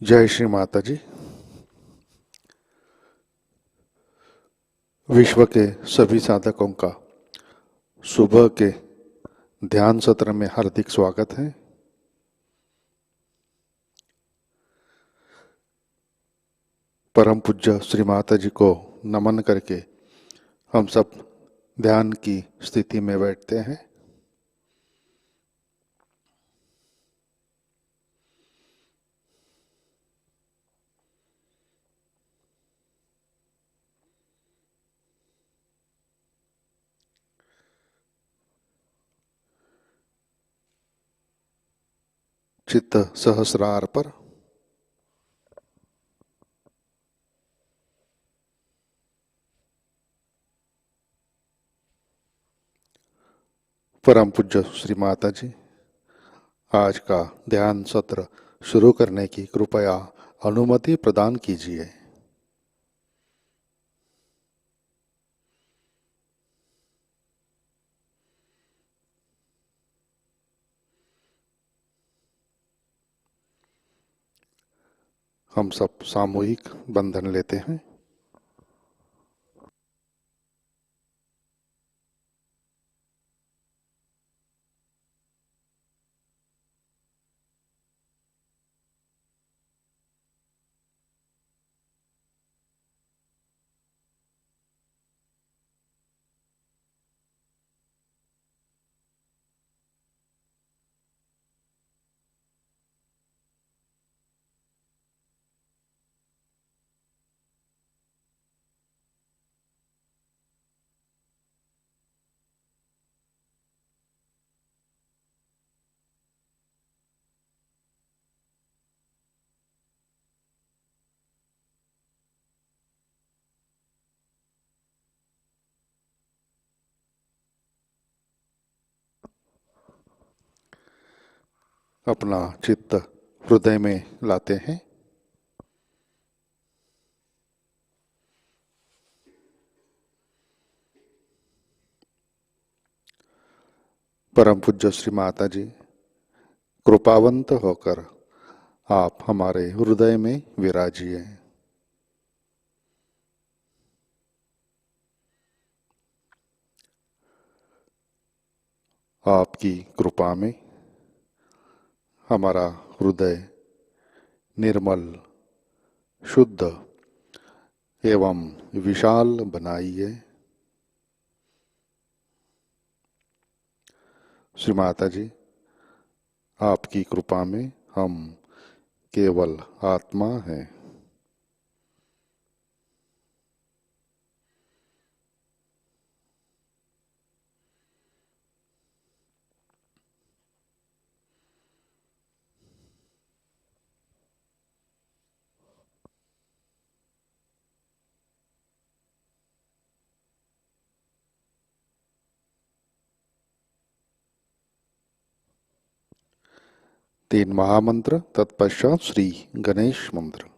जय श्री माताजी। विश्व के सभी साधकों का सुबह के ध्यान सत्र में हार्दिक स्वागत है। परम पूज्य श्री माताजी को नमन करके हम सब ध्यान की स्थिति में बैठते हैं। चित्त सहस्रार पर परम पूज्य श्री माताजी आज का ध्यान सत्र शुरू करने की कृपया अनुमति प्रदान कीजिए। हम सब सामूहिक बंधन लेते हैं। अपना चित्त हृदय में लाते हैं। परम पूज्य श्री माताजी कृपावंत होकर आप हमारे हृदय में विराजिए। आपकी कृपा में हमारा हृदय निर्मल, शुद्ध एवं विशाल बनाइए। श्री माताजी आपकी कृपा में हम केवल आत्मा हैं। तीन महामंत्र तत्पश्चात श्री गणेश मंत्र।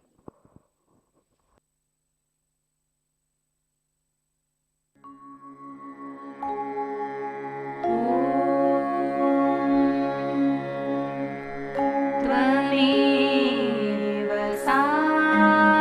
श्री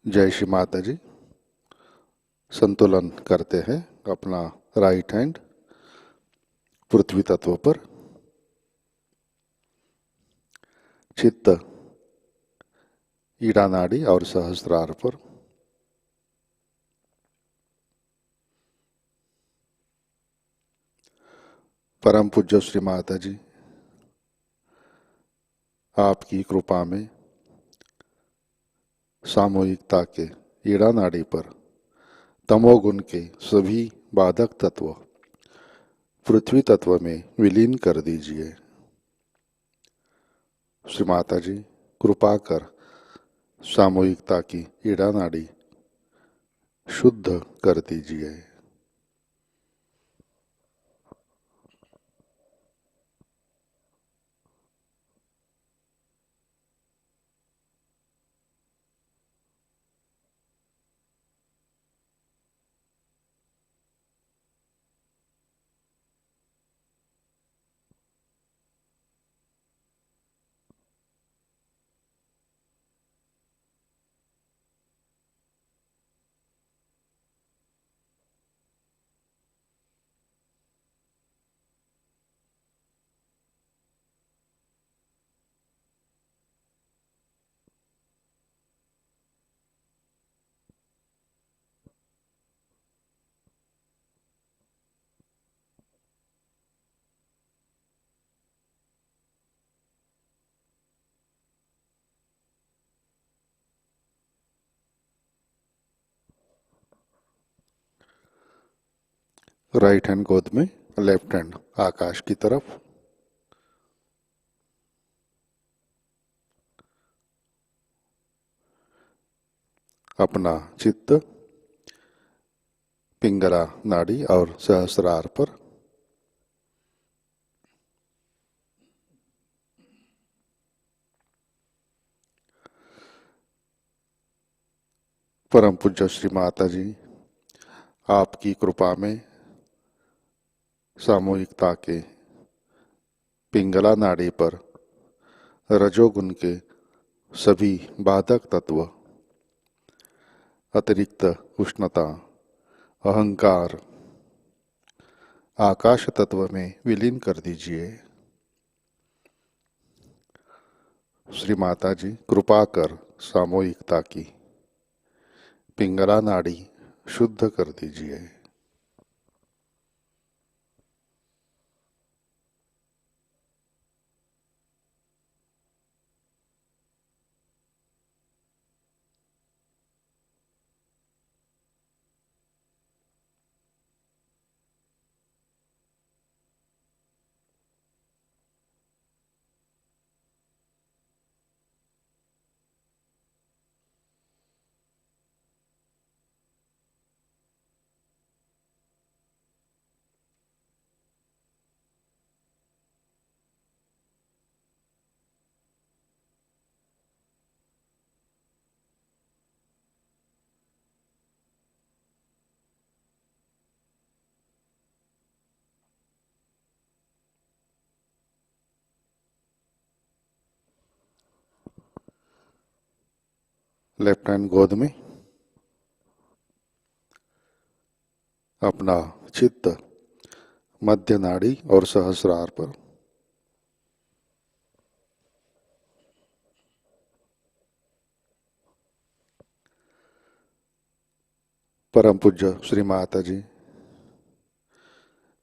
जय श्री माता जी। संतुलन करते हैं अपना राइट हैंड पृथ्वी तत्व पर, चित्त ईड़ा नाड़ी और सहस्त्रार पर। परम पूज्य श्री माता जी, आपकी कृपा में सामूहिकता के ईड़ा नाड़ी पर तमोगुण के सभी बाधक तत्व पृथ्वी तत्व में विलीन कर दीजिए। श्री माता जी, कृपा कर सामूहिकता की ईड़ा नाड़ी शुद्ध कर दीजिए। राइट हैंड गोद में, लेफ्ट हैंड आकाश की तरफ। अपना चित्त पिंगला नाड़ी और सहस्रार पर। परम पूज्य श्री माता जी, आपकी कृपा में सामूहिकता के पिंगला नाड़ी पर रजोगुण के सभी बाधक तत्व, अतिरिक्त उष्णता, अहंकार आकाश तत्व में विलीन कर दीजिए। श्री माता जी, कृपा कर सामूहिकता की पिंगला नाड़ी शुद्ध कर दीजिए। लेफ्ट हैंड गोद में अपना चित्त मध्य नाड़ी और सहस्रार पर। परम पूज्य श्री माताजी,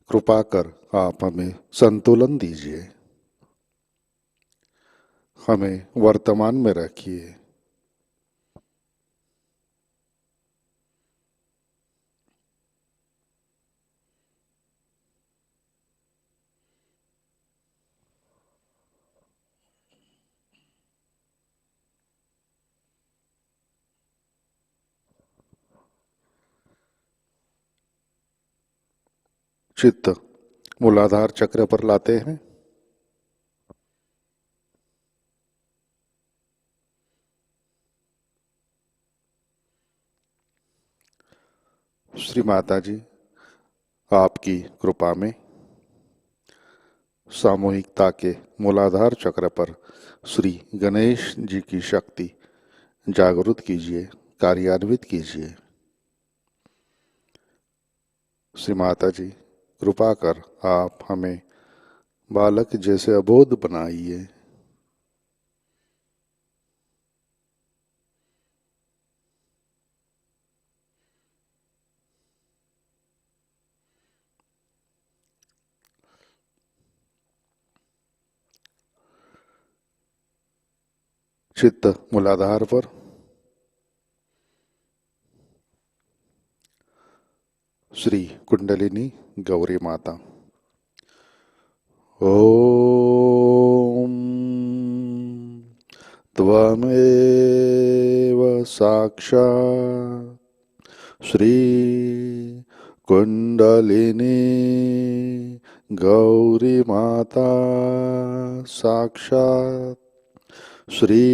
कृपा कर आप हमें संतुलन दीजिए, हमें वर्तमान में रखिए। चित्त मूलाधार चक्र पर लाते हैं। श्री माताजी, आपकी कृपा में सामूहिकता के मूलाधार चक्र पर श्री गणेश जी की शक्ति जागृत कीजिए, कार्यान्वित कीजिए। श्री माताजी, कृपा कर आप हमें बालक जैसे अबोध बनाइए। चित्त मूलाधार पर श्री कुंडलिनी गौरी माता। ओम त्वमेव साक्षात् श्री कुंडलिनी गौरी माता, साक्षात् श्री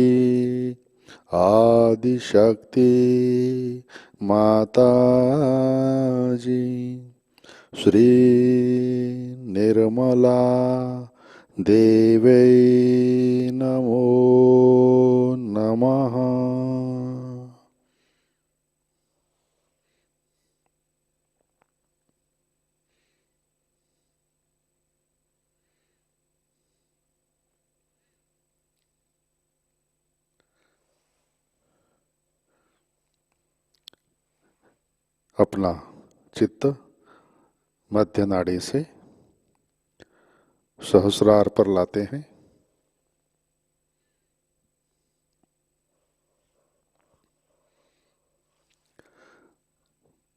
आदिशक्ति माता जी, श्री निर्मला देवै नमो नमः। अपना चित्त मध्य नाड़ी से सहस्रार पर लाते हैं।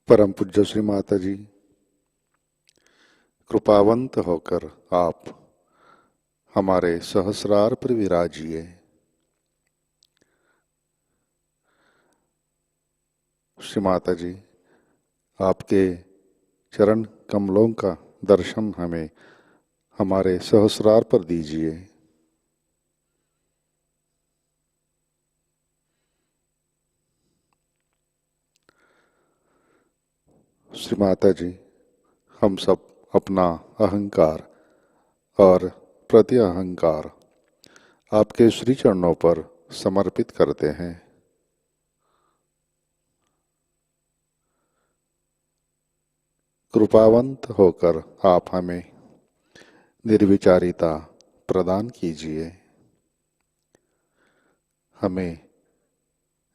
परम पूज्य श्री माता जी, कृपावंत होकर आप हमारे सहस्रार पर विराजिए। श्री माता जी, आपके चरण कमलों का दर्शन हमें हमारे सहस्रार पर दीजिए। श्री माता जी, हम सब अपना अहंकार और प्रति अहंकार आपके श्री चरणों पर समर्पित करते हैं। कृपावंत होकर आप हमें निर्विचारिता प्रदान कीजिए, हमें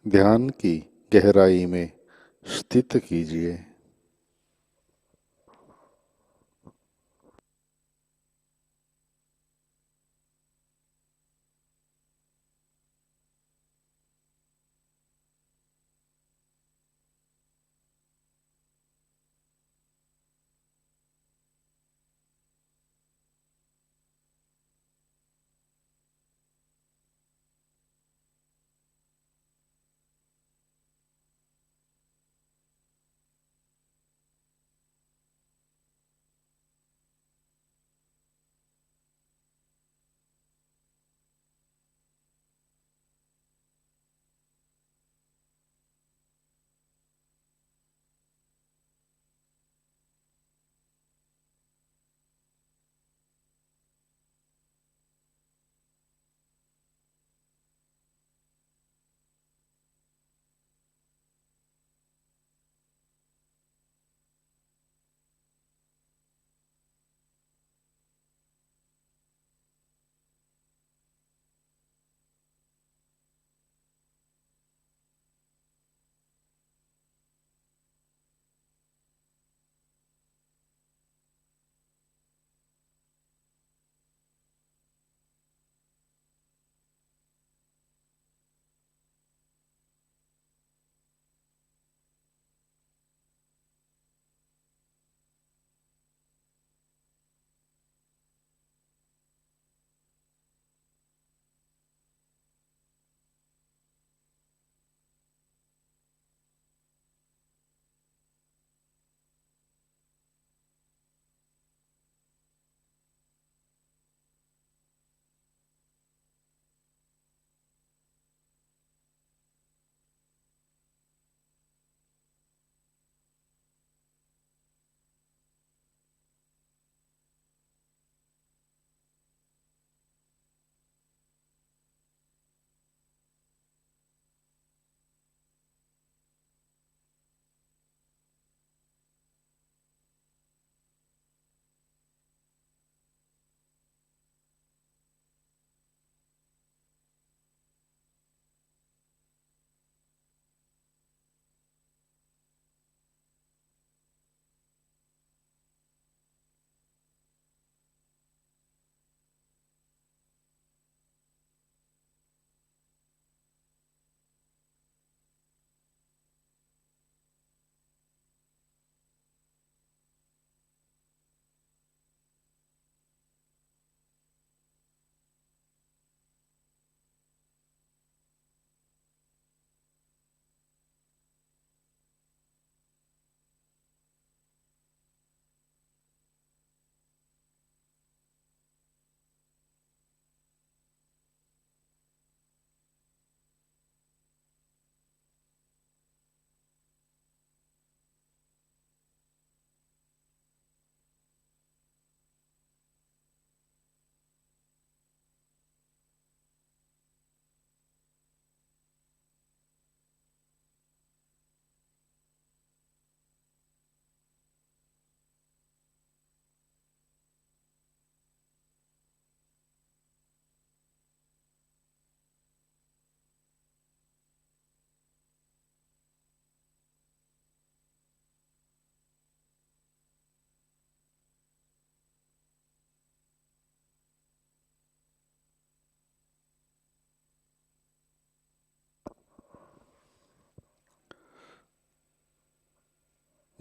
ध्यान की गहराई में स्थित कीजिए।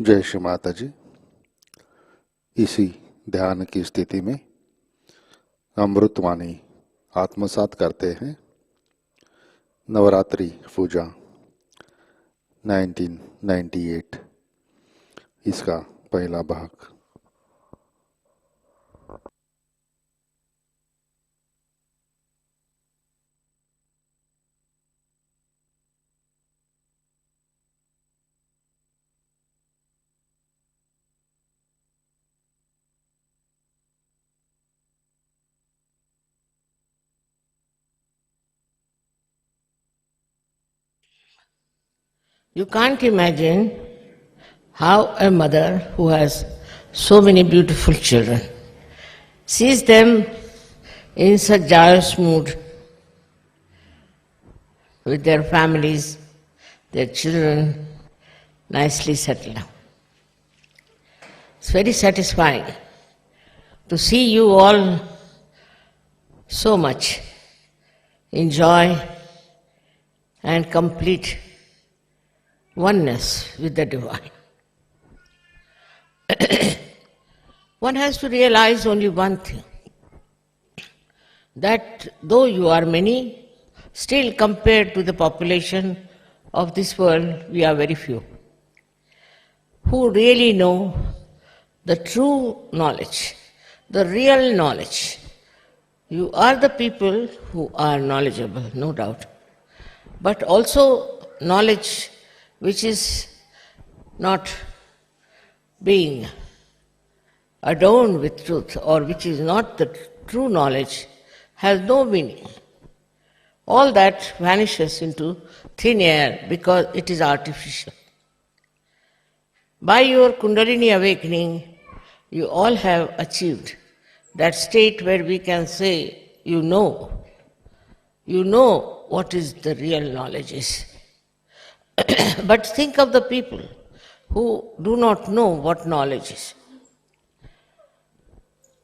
जय श्री माता जी। इसी ध्यान की स्थिति में अमृतवाणी आत्मसात करते हैं। नवरात्रि पूजा 1998 इसका पहला भाग। You can't imagine how a mother who has so many beautiful children sees them in such joyous mood with their families, their children nicely settled down. It's very satisfying to see you all so much in joy and complete oneness with the divine. One has to realize only one thing, that though you are many, still compared to the population of this world, we are very few who really know the true knowledge, the real knowledge. You are the people who are knowledgeable, no doubt, but also knowledge which is not being adorned with truth, or which is not the true knowledge, has no meaning. All that vanishes into thin air because it is artificial. By your kundalini awakening, you all have achieved that state where we can say, you know what is the real knowledge is. But think of the people who do not know what knowledge is.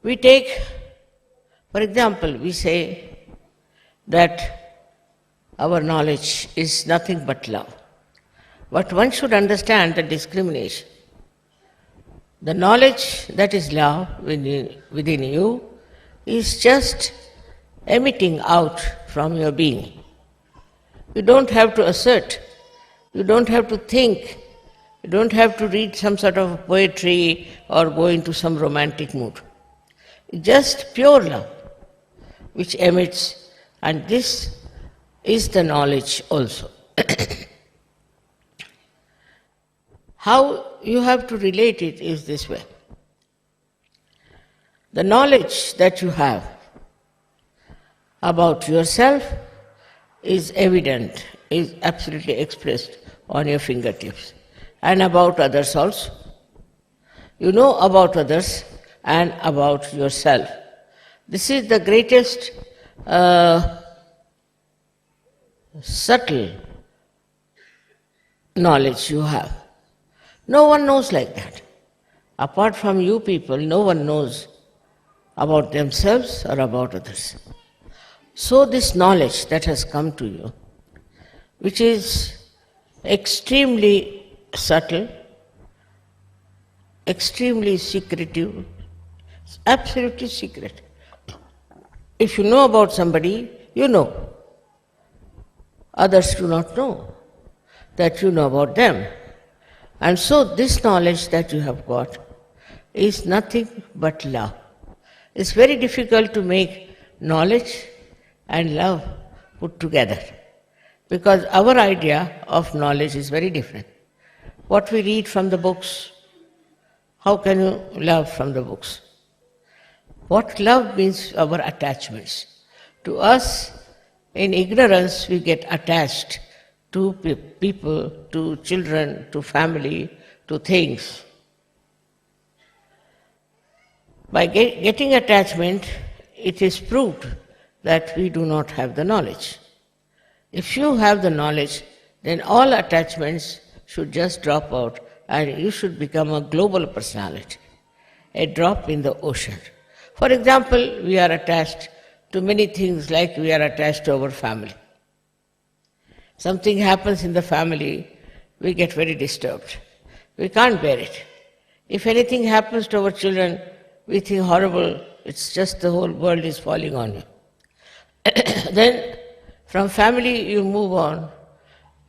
We take, for example, we say that our knowledge is nothing but love. But one should understand the discrimination. The knowledge that is love within you is just emitting out from your being. You don't have to assert. You don't have to think, you don't have to read some sort of poetry or go into some romantic mood. It's just pure love which emits, and this is the knowledge also. How you have to relate it is this way. The knowledge that you have about yourself is evident, is absolutely expressed on your fingertips, and about others also. You know about others and about yourself. This is the greatest subtle knowledge you have. No one knows like that. Apart from you people, no one knows about themselves or about others. So this knowledge that has come to you, which is extremely subtle, extremely secretive, absolutely secret. If you know about somebody, you know. Others do not know that you know about them. And so this knowledge that you have got is nothing but love. It's very difficult to make knowledge and love put together, because our idea of knowledge is very different. What we read from the books, how can you love from the books? What love means, our attachments. To us, in ignorance, we get attached to people, to children, to family, to things. By getting attachment, it is proved that we do not have the knowledge. If you have the knowledge, then all attachments should just drop out and you should become a global personality, a drop in the ocean. For example, we are attached to many things, like we are attached to our family. Something happens in the family, we get very disturbed. We can't bear it. If anything happens to our children, we think horrible, it's just the whole world is falling on you. Then from family you move on.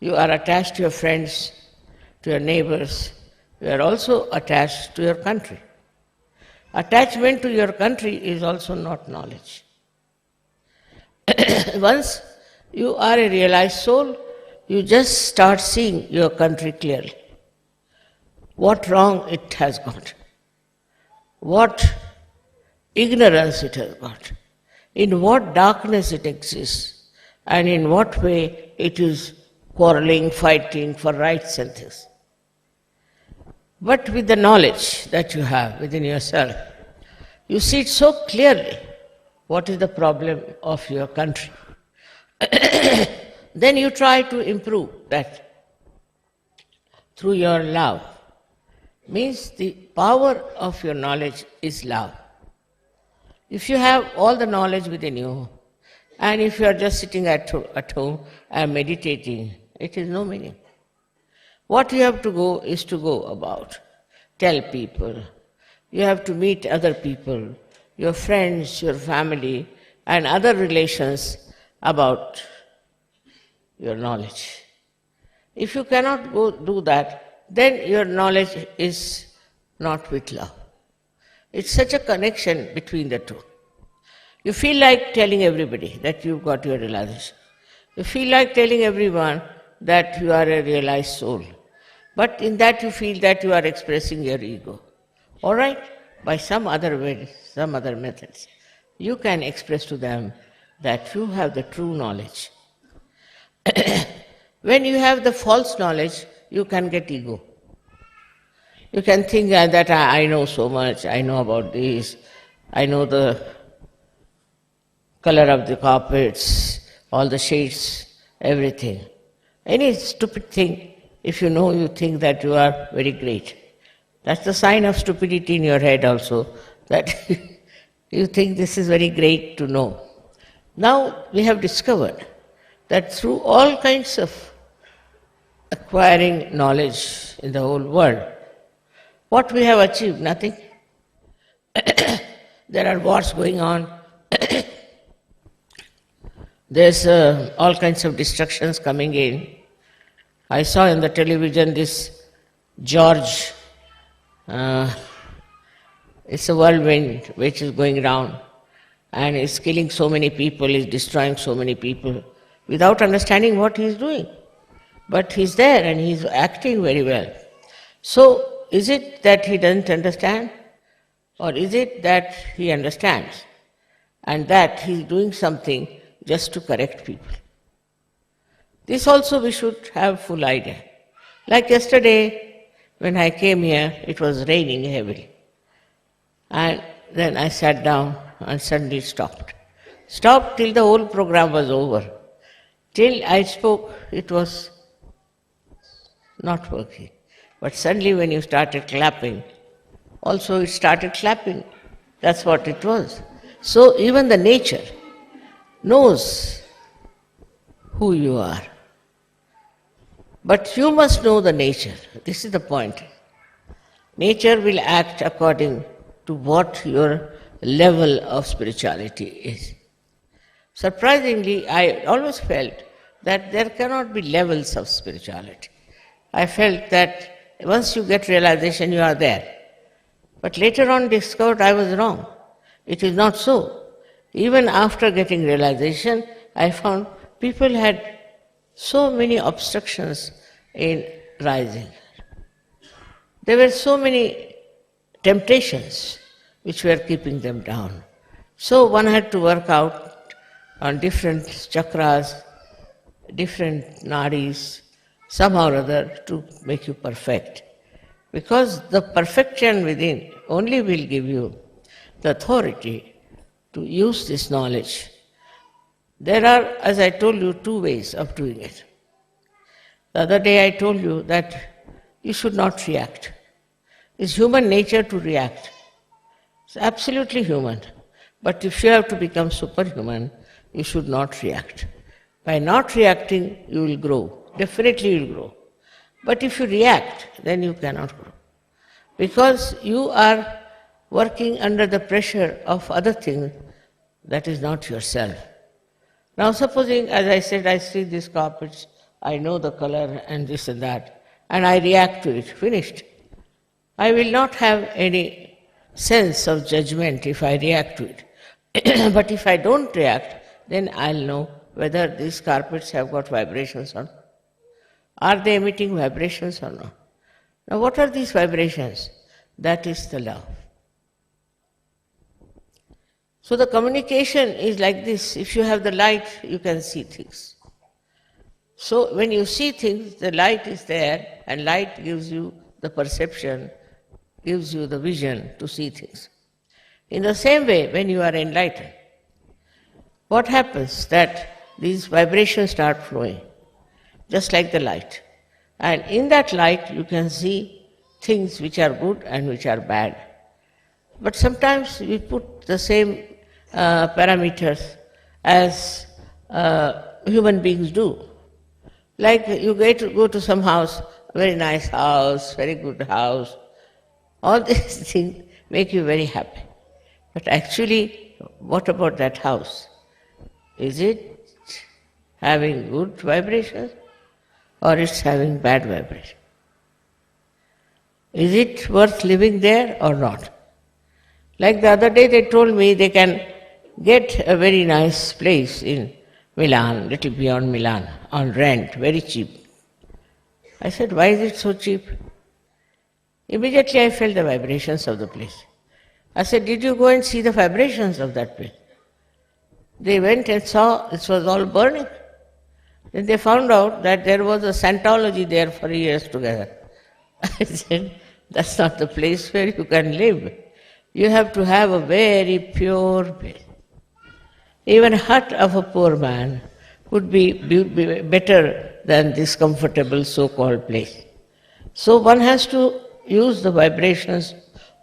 You are attached to your friends, to your neighbors. You are also attached to your country. Attachment to your country is also not knowledge. Once you are a realized soul, you just start seeing your country clearly. What wrong it has got, what ignorance it has got, in what darkness it exists, and in what way it is quarreling, fighting for rights and things. But with the knowledge that you have within yourself, you see it so clearly what is the problem of your country. Then you try to improve that through your love. Means the power of your knowledge is love. If you have all the knowledge within you, and if you are just sitting at home and meditating, it is no meaning. What you have to go is to go about, tell people. You have to meet other people, your friends, your family, and other relations about your knowledge. If you cannot go do that, then your knowledge is not with love. It's such a connection between the two. You feel like telling everybody that you've got your realization. You feel like telling everyone that you are a realized soul. But in that you feel that you are expressing your ego. All right, by some other way, some other methods, you can express to them that you have the true knowledge. When you have the false knowledge, you can get ego. You can think that I know so much, I know about this, I know the color of the carpets, all the shades, everything. Any stupid thing, if you know, you think that you are very great. That's the sign of stupidity in your head also, that you think this is very great to know. Now we have discovered that through all kinds of acquiring knowledge in the whole world, what we have achieved? Nothing. There are wars going on. There's all kinds of destructions coming in. I saw in the television this George, it's a whirlwind which is going round and is killing so many people, is destroying so many people without understanding what he is doing. But he's there and he's acting very well. So, is it that he doesn't understand? Or is it that he understands and that he's doing something just to correct people? This also we should have full idea. Like yesterday, when I came here, it was raining heavily. And then I sat down and suddenly stopped. Stopped till the whole program was over. Till I spoke, it was not working. But suddenly when you started clapping, also it started clapping. That's what it was. So even the nature knows who you are. But you must know the nature. This is the point. Nature will act according to what your level of spirituality is. Surprisingly, I always felt that there cannot be levels of spirituality. I felt that once you get realization, you are there. But later on discovered I was wrong. It is not so. Even after getting realization, I found people had so many obstructions in rising. There were so many temptations which were keeping them down. So one had to work out on different chakras, different nadis, somehow or other to make you perfect. Because the perfection within only will give you the authority to use this knowledge. There are, as I told you, two ways of doing it. The other day I told you that you should not react. It's human nature to react. It's absolutely human. But if you have to become superhuman, you should not react. By not reacting, you will grow. Definitely you will grow. But if you react, then you cannot grow. Because you are working under the pressure of other things that is not yourself. Now supposing, as I said, I see these carpets, I know the color and this and that, and I react to it, finished. I will not have any sense of judgment if I react to it. But if I don't react, then I'll know whether these carpets have got vibrations or not. Are they emitting vibrations or not? Now what are these vibrations? That is the love. So the communication is like this. If you have the light, you can see things. So when you see things, the light is there, and light gives you the perception, gives you the vision to see things. In the same way, when you are enlightened, what happens? That these vibrations start flowing, just like the light. And in that light, you can see things which are good and which are bad. But sometimes we put the same parameters as human beings do. Like you go to some house, a very nice house, very good house. All these things make you very happy. But actually, what about that house? Is it having good vibrations or it's having bad vibrations? Is it worth living there or not? Like the other day they told me they can get a very nice place in Milan, little beyond Milan, on rent, very cheap. I said, why is it so cheap? Immediately I felt the vibrations of the place. I said, did you go and see the vibrations of that place? They went and saw it was all burning. Then they found out that there was a Scientology there for years together. I said, that's not the place where you can live. You have to have a very pure place. Even a hut of a poor man would be better than this comfortable so-called place. So one has to use the vibrations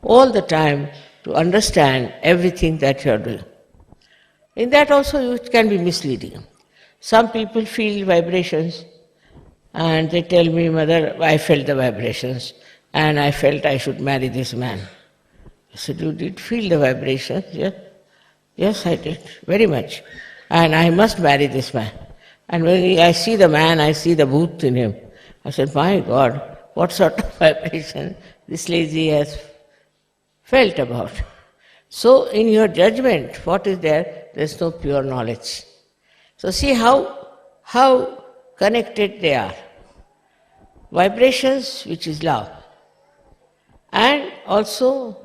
all the time to understand everything that you are doing. In that also it can be misleading. Some people feel vibrations and they tell me, Mother, I felt the vibrations and I felt I should marry this man. I said, you did feel the vibrations? Yes. Yes, I did, very much. And I must marry this man. And when I see the man, I see the booth in him. I said, my God, what sort of vibration this lady has felt about. So in your judgment, what is there? There is no pure knowledge. So see how connected they are. Vibrations, which is love. And also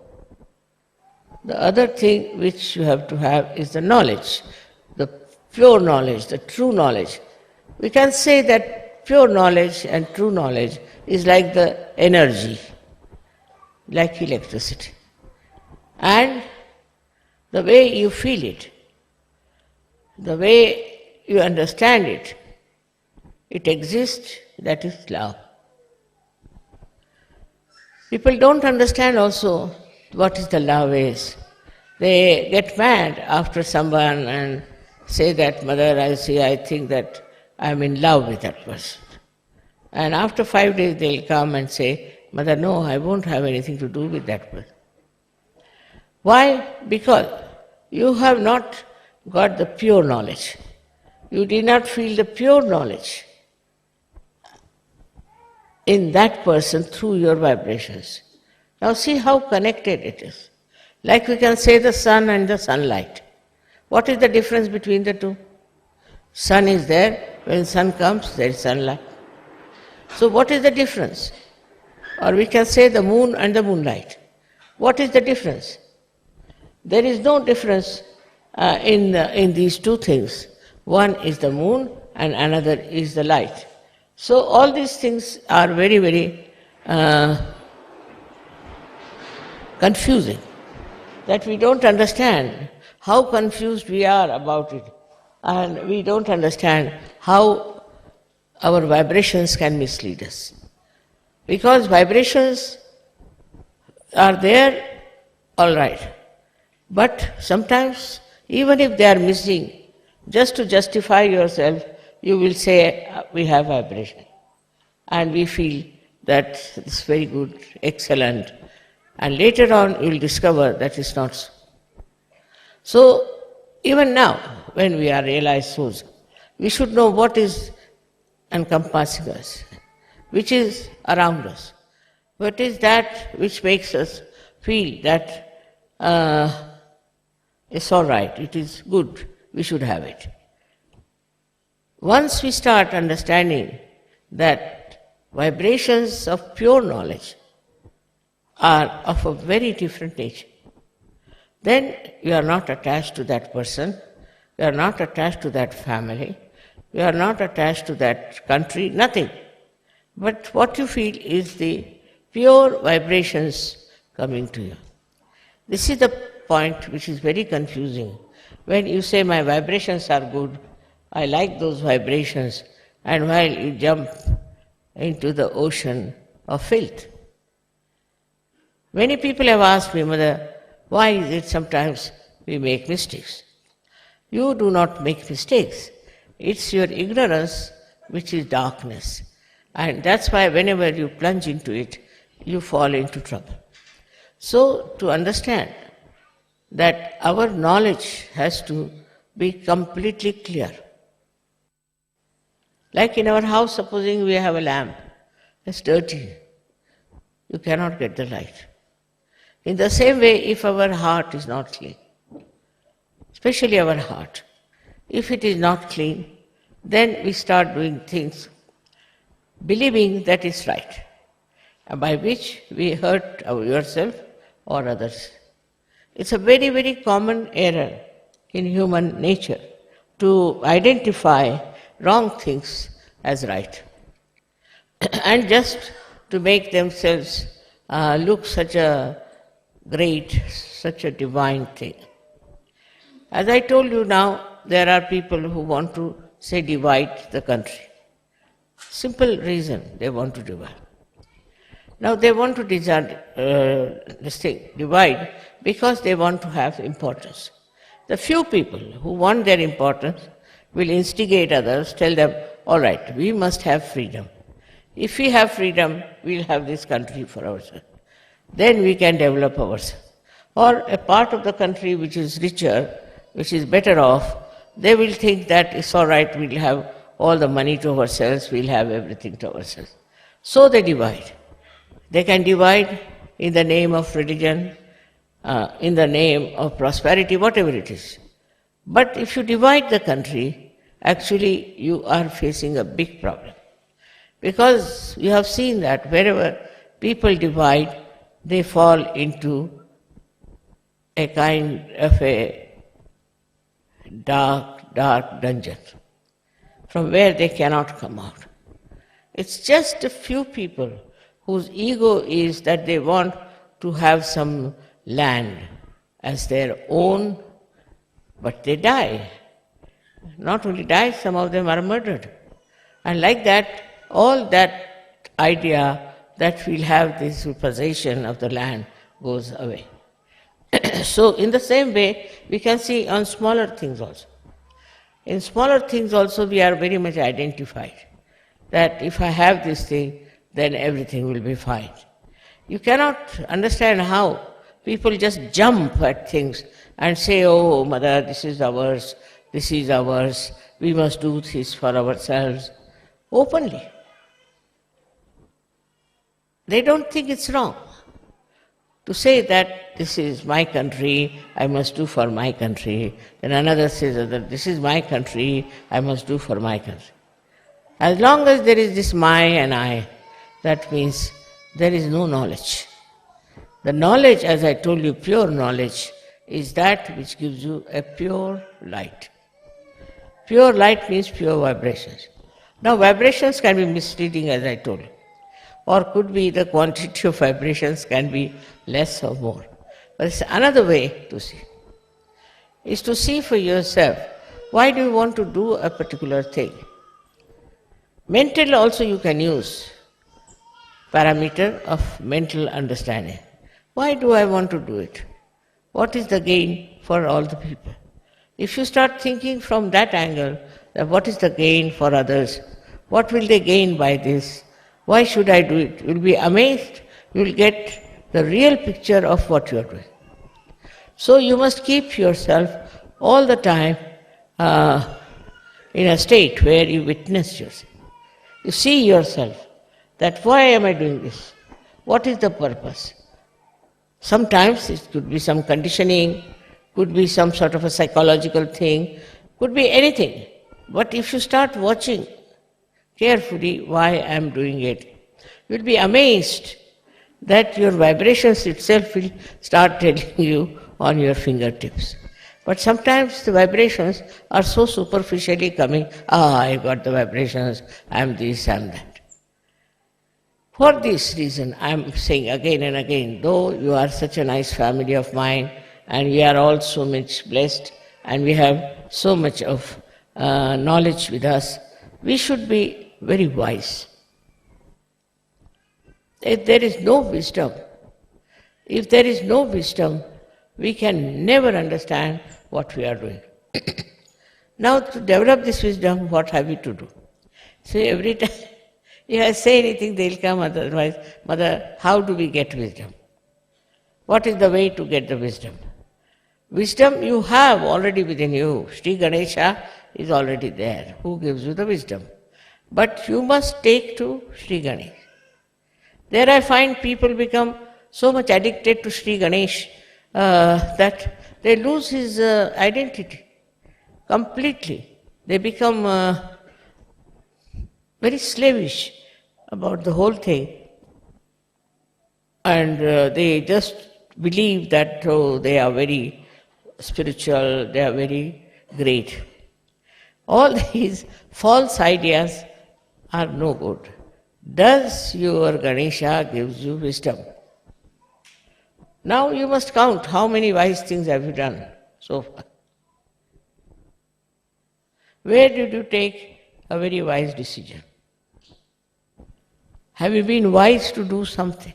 the other thing which you have to have is the knowledge, the pure knowledge, the true knowledge. We can say that pure knowledge and true knowledge is like the energy, like electricity. And the way you feel it, the way you understand it, it exists, that is love. People don't understand also what is the love is. They get mad after someone and say that, Mother, I think that I'm in love with that person. And after 5 days they'll come and say, Mother, no, I won't have anything to do with that person. Why? Because you have not got the pure knowledge. You did not feel the pure knowledge in that person through your vibrations. Now see how connected it is. Like we can say the sun and the sunlight. What is the difference between the two? Sun is there, when sun comes, there is sunlight. So what is the difference? Or we can say the moon and the moonlight. What is the difference? There is no difference in these two things. One is the moon and another is the light. So all these things are very, very confusing, that we don't understand how confused we are about it, and we don't understand how our vibrations can mislead us. Because vibrations are there, all right, but sometimes even if they are missing, just to justify yourself, you will say, we have vibration. and we feel that it's very good, excellent, and later on you will discover that it's not so. So, even now, when we are realized souls, we should know what is encompassing us, which is around us, what is that which makes us feel that it's all right, it is good, we should have it. Once we start understanding that vibrations of pure knowledge are of a very different nature, then you are not attached to that person, you are not attached to that family, you are not attached to that country, nothing. But what you feel is the pure vibrations coming to you. This is the point which is very confusing. When you say my vibrations are good, I like those vibrations, and while you jump into the ocean of filth. Many people have asked me, Mother, why is it sometimes we make mistakes? You do not make mistakes. It's your ignorance which is darkness. And that's why whenever you plunge into it, you fall into trouble. So, to understand that our knowledge has to be completely clear. Like in our house, supposing we have a lamp, it's dirty, you cannot get the light. In the same way, if our heart is not clean, especially our heart, if it is not clean, then we start doing things believing that is right, by which we hurt ourselves or others. It's a very, very common error in human nature to identify wrong things as right and just to make themselves look such a great, such a divine thing. As I told you now, there are people who want to say divide the country. Simple reason they want to divide. Now they want to divide because they want to have importance. The few people who want their importance will instigate others, tell them, all right, we must have freedom. If we have freedom, we'll have this country for ourselves. Then we can develop ourselves. Or a part of the country which is richer, which is better off, they will think that it's all right, we'll have all the money to ourselves, we'll have everything to ourselves. So they divide. They can divide in the name of religion, in the name of prosperity, whatever it is. But if you divide the country, actually you are facing a big problem. Because you have seen that wherever people divide, they fall into a kind of a dark dungeon from where they cannot come out. It's just a few people whose ego is that they want to have some land as their own, but they die. Not only die, some of them are murdered. And like that, all that idea that we'll have this possession of the land goes away. So in the same way, we can see on smaller things also. In smaller things also we are very much identified, that if I have this thing, then everything will be fine. You cannot understand how people just jump at things and say, oh, Mother, this is ours, we must do this for ourselves, openly. They don't think it's wrong to say that this is my country, I must do for my country. Then another says that this is my country, I must do for my country. As long as there is this my and I, that means there is no knowledge. The knowledge, as I told you, pure knowledge, is that which gives you a pure light. Pure light means pure vibrations. Now vibrations can be misleading, as I told you, or could be the quantity of vibrations can be less or more. But it's another way to see. Is to see for yourself, why do you want to do a particular thing? Mental also you can use parameter of mental understanding. Why do I want to do it? What is the gain for all the people? If you start thinking from that angle, that what is the gain for others, what will they gain by this, Why should I do it? You'll be amazed. You'll get the real picture of what you are doing. So you must keep yourself all the time in a state where you witness yourself. You see yourself that why am I doing this? What is the purpose? Sometimes it could be some conditioning, could be some sort of a psychological thing, could be anything. But if you start watching carefully why I am doing it, you'll be amazed that your vibrations itself will start telling you on your fingertips. But sometimes the vibrations are so superficially coming, I got the vibrations, I am this, I am that. For this reason, I am saying again and again, though you are such a nice family of mine, and we are all so much blessed, and we have so much of knowledge with us, we should be very wise. If there is no wisdom, we can never understand what we are doing. Now, to develop this wisdom, what have we to do? So every time if I say anything, they'll come otherwise, Mother, how do we get wisdom? What is the way to get the wisdom? Wisdom you have already within you. Shri Ganesha is already there, who gives you the wisdom. But you must take to Shri Ganesh. There I find people become so much addicted to Shri Ganesh that they lose his identity completely. They become very slavish about the whole thing, and they just believe that they are very spiritual, they are very great. All these false ideas are no good. Does your Ganesha gives you wisdom? Now you must count how many wise things have you done so far. Where did you take a very wise decision? Have you been wise to do something?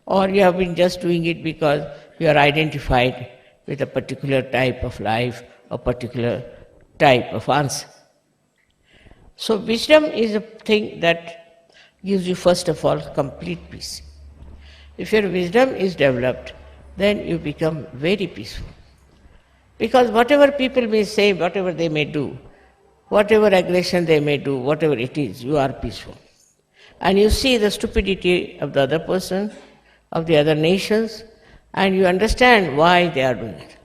Or you have been just doing it because you are identified with a particular type of life, a particular type of answer? So wisdom is a thing that gives you first of all complete peace. If your wisdom is developed, then you become very peaceful. Because whatever people may say, whatever they may do, whatever aggression they may do, whatever it is, you are peaceful. And you see the stupidity of the other person, of the other nations, and you understand why they are doing it.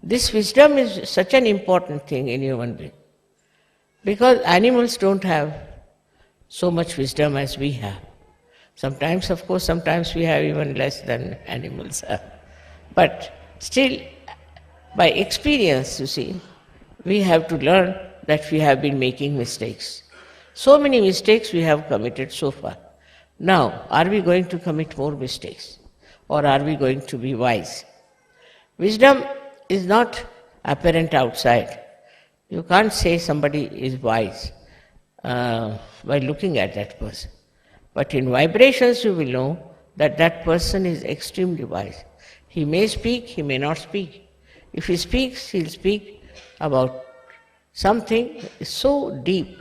This wisdom is such an important thing in human being. Because animals don't have so much wisdom as we have. Sometimes, of course, sometimes we have even less than animals have. But still, by experience, you see, we have to learn that we have been making mistakes. So many mistakes we have committed so far. Now, are we going to commit more mistakes? Or are we going to be wise? Wisdom is not apparent outside. You can't say somebody is wise by looking at that person. But in vibrations you will know that that person is extremely wise. He may speak, he may not speak. If he speaks, he'll speak about something so deep,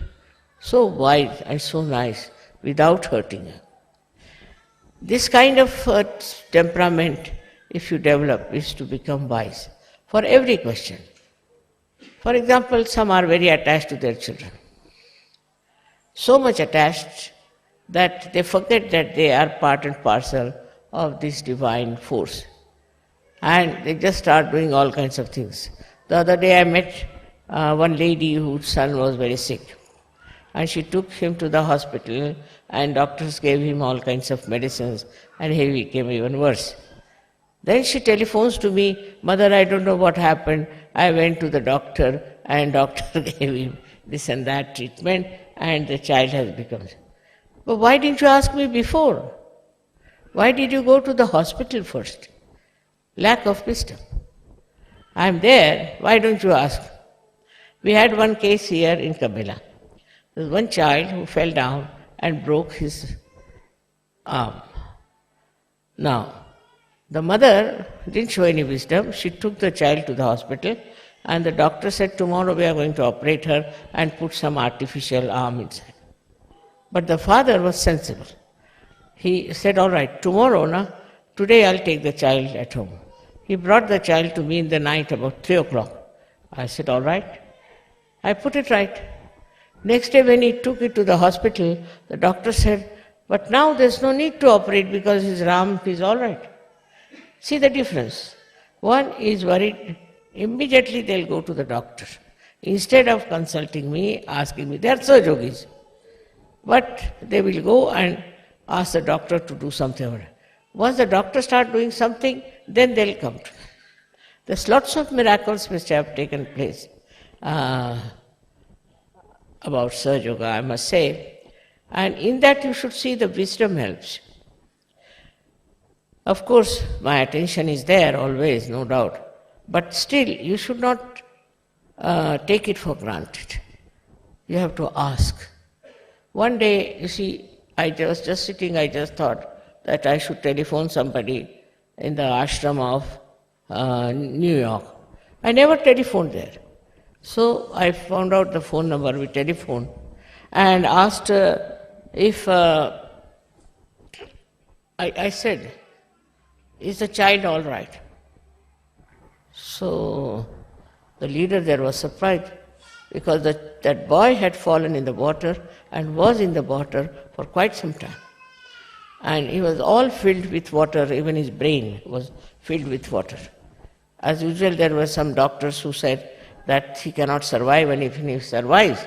so wise and so nice without hurting you. This kind of temperament, if you develop, is to become wise for every question. For example, some are very attached to their children. So much attached that they forget that they are part and parcel of this divine force. And they just start doing all kinds of things. The other day I met one lady whose son was very sick. And she took him to the hospital and doctors gave him all kinds of medicines and he became even worse. Then she telephones to me, Mother, I don't know what happened. I went to the doctor and doctor gave him this and that treatment and the child has become... But why didn't you ask me before? Why did you go to the hospital first? Lack of wisdom. I am there, why don't you ask? We had one case here in Cabella. There was one child who fell down and broke his arm. Now, the mother didn't show any wisdom. She took the child to the hospital and the doctor said, tomorrow we are going to operate her and put some artificial arm inside. But the father was sensible. He said, all right, tomorrow, today I'll take the child at home. He brought the child to me in the night about 3 o'clock. I said, all right. I put it right. Next day when he took it to the hospital, the doctor said, but now there's no need to operate because his Ram is all right. See the difference. One is worried, immediately they'll go to the doctor. Instead of consulting me, asking me, they're Sahaja yogis. But they will go and ask the doctor to do something about it. Once the doctor starts doing something, then they'll come to me. There's lots of miracles which have taken place about Sahaja Yoga, I must say. And in that you should see the wisdom helps. Of course, my attention is there always, no doubt. But still, you should not take it for granted. You have to ask. One day, you see, I was just sitting, I just thought that I should telephone somebody in the ashram of New York. I never telephoned there. So I found out the phone number, we telephoned, and asked if, I said, is the child all right? So the leader there was surprised because that boy had fallen in the water and was in the water for quite some time. And he was all filled with water, even his brain was filled with water. As usual, there were some doctors who said that he cannot survive, and if he survives,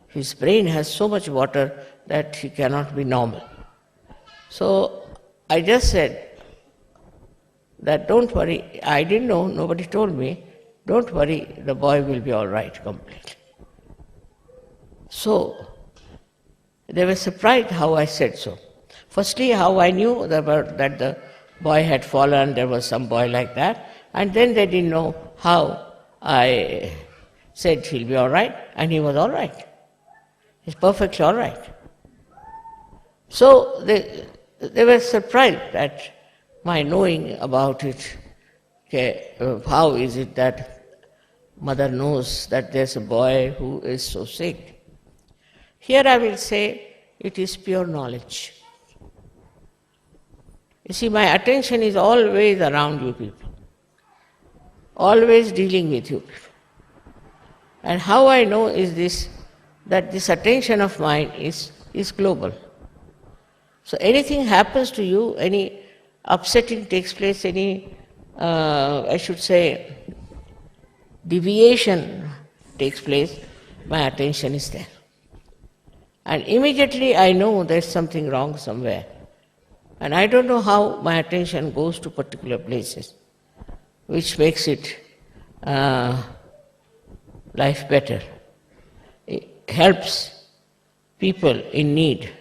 his brain has so much water that he cannot be normal. So I just said that don't worry, I didn't know, nobody told me, don't worry, the boy will be all right completely. So they were surprised how I said so. Firstly, how I knew that the boy had fallen, there was some boy like that, and then they didn't know how I said he'll be all right, and he was all right. He's perfectly all right. So they were surprised at my knowing about it. Okay, how is it that mother knows that there's a boy who is so sick? Here I will say it is pure knowledge. You see, my attention is always around you people, always dealing with you people. And how I know is this, that this attention of mine is global. So anything happens to you, any upsetting takes place, any, I should say, deviation takes place, my attention is there. And immediately I know there's something wrong somewhere. And I don't know how my attention goes to particular places, which makes it life better. It helps people in need.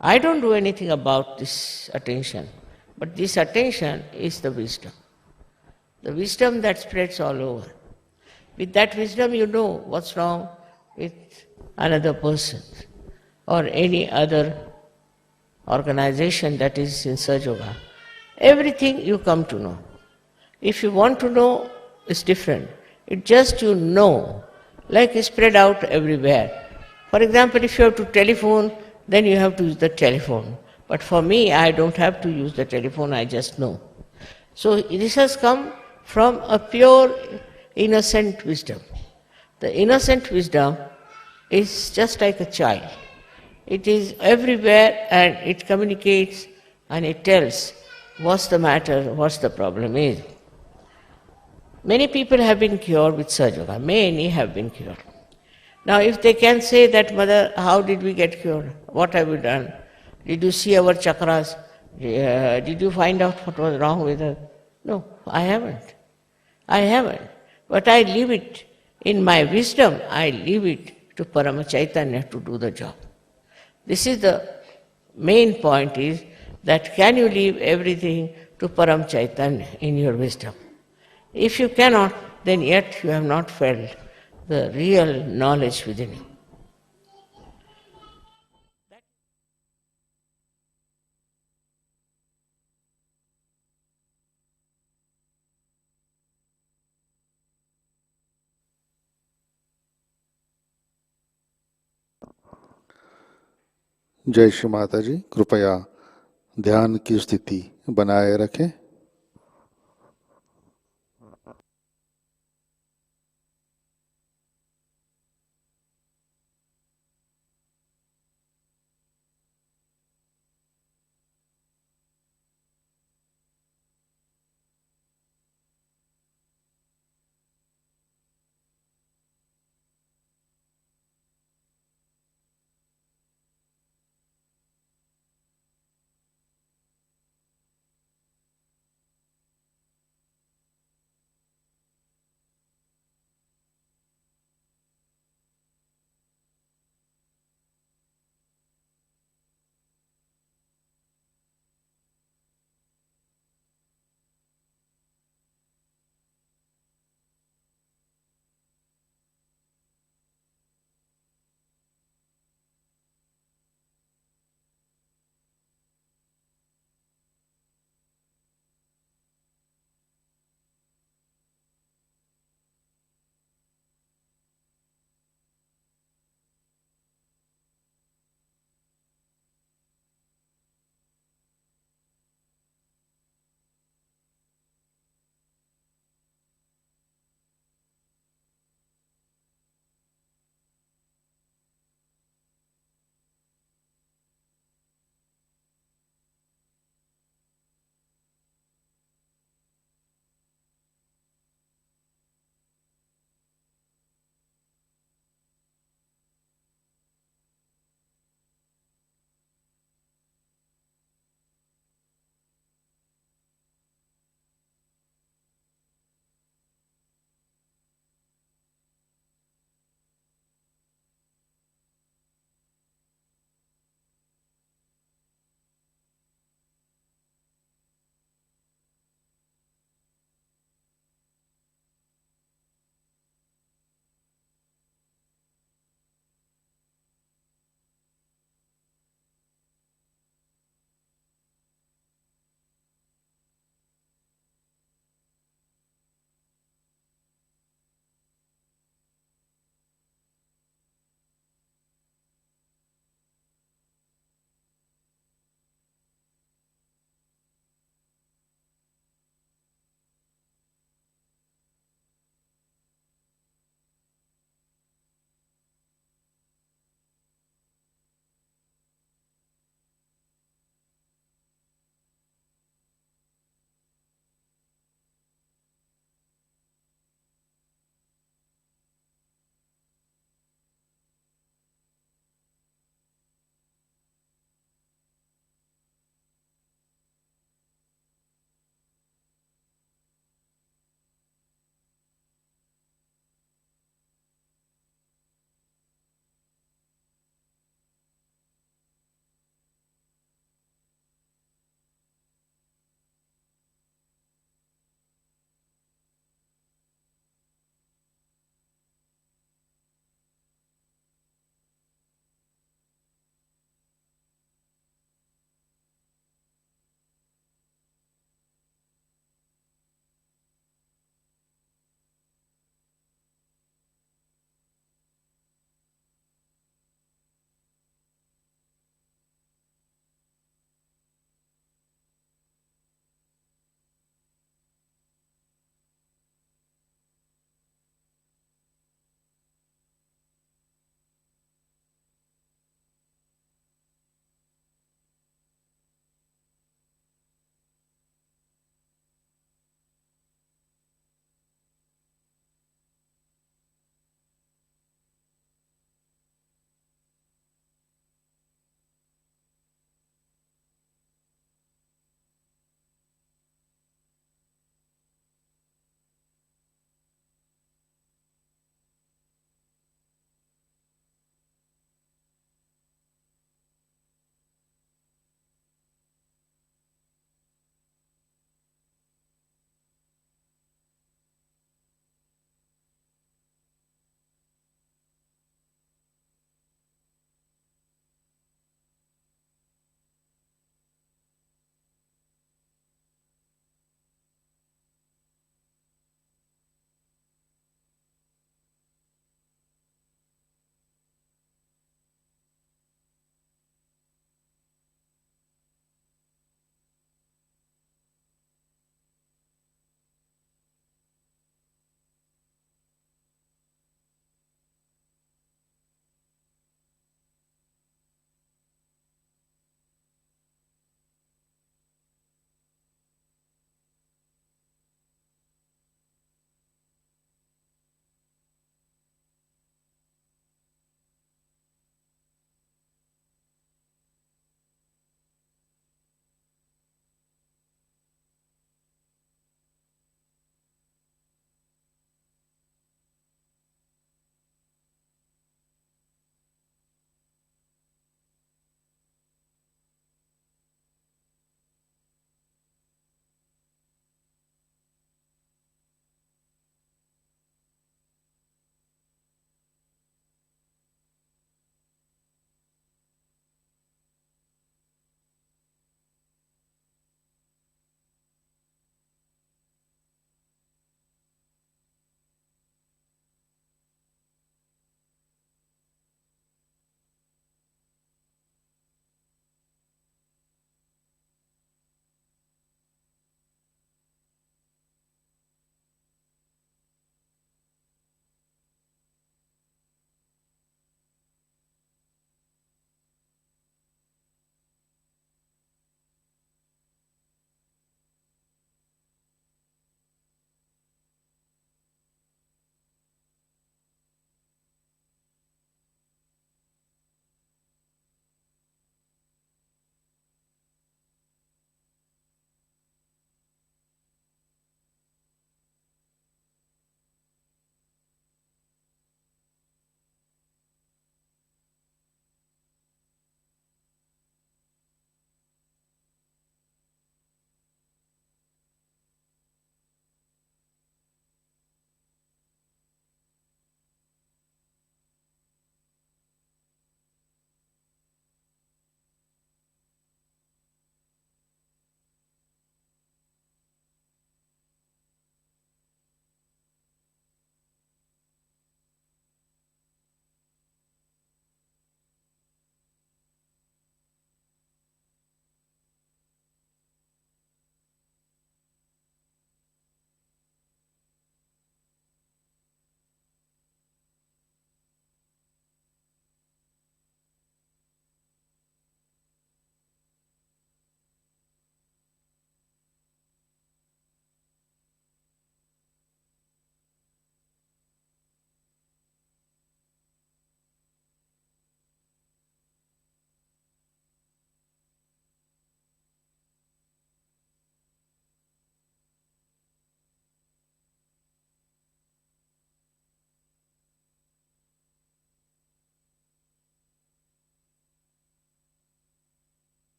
I don't do anything about this attention, but this attention is the wisdom that spreads all over. With that wisdom you know what's wrong with another person or any other organization that is in Sahaja Yoga. Everything you come to know. If you want to know, it's different. It just you know, like it's spread out everywhere. For example, if you have to telephone, then you have to use the telephone. But for me, I don't have to use the telephone, I just know. So this has come from a pure, innocent wisdom. The innocent wisdom is just like a child. It is everywhere and it communicates and it tells what's the matter, what's the problem is. Many people have been cured with Sahaja Yoga. Many have been cured. Now if they can say that, Mother, how did we get cured? What have we done? Did you see our chakras? Did you find out what was wrong with us? No, I haven't. I haven't. But I leave it, in my wisdom, I leave it to Paramchaitanya to do the job. This is the main point, is that can you leave everything to Paramchaitanya in your wisdom? If you cannot, then yet you have not felt the real knowledge within you. जय श्री माता जी। कृपया ध्यान की स्थिति बनाए रखें।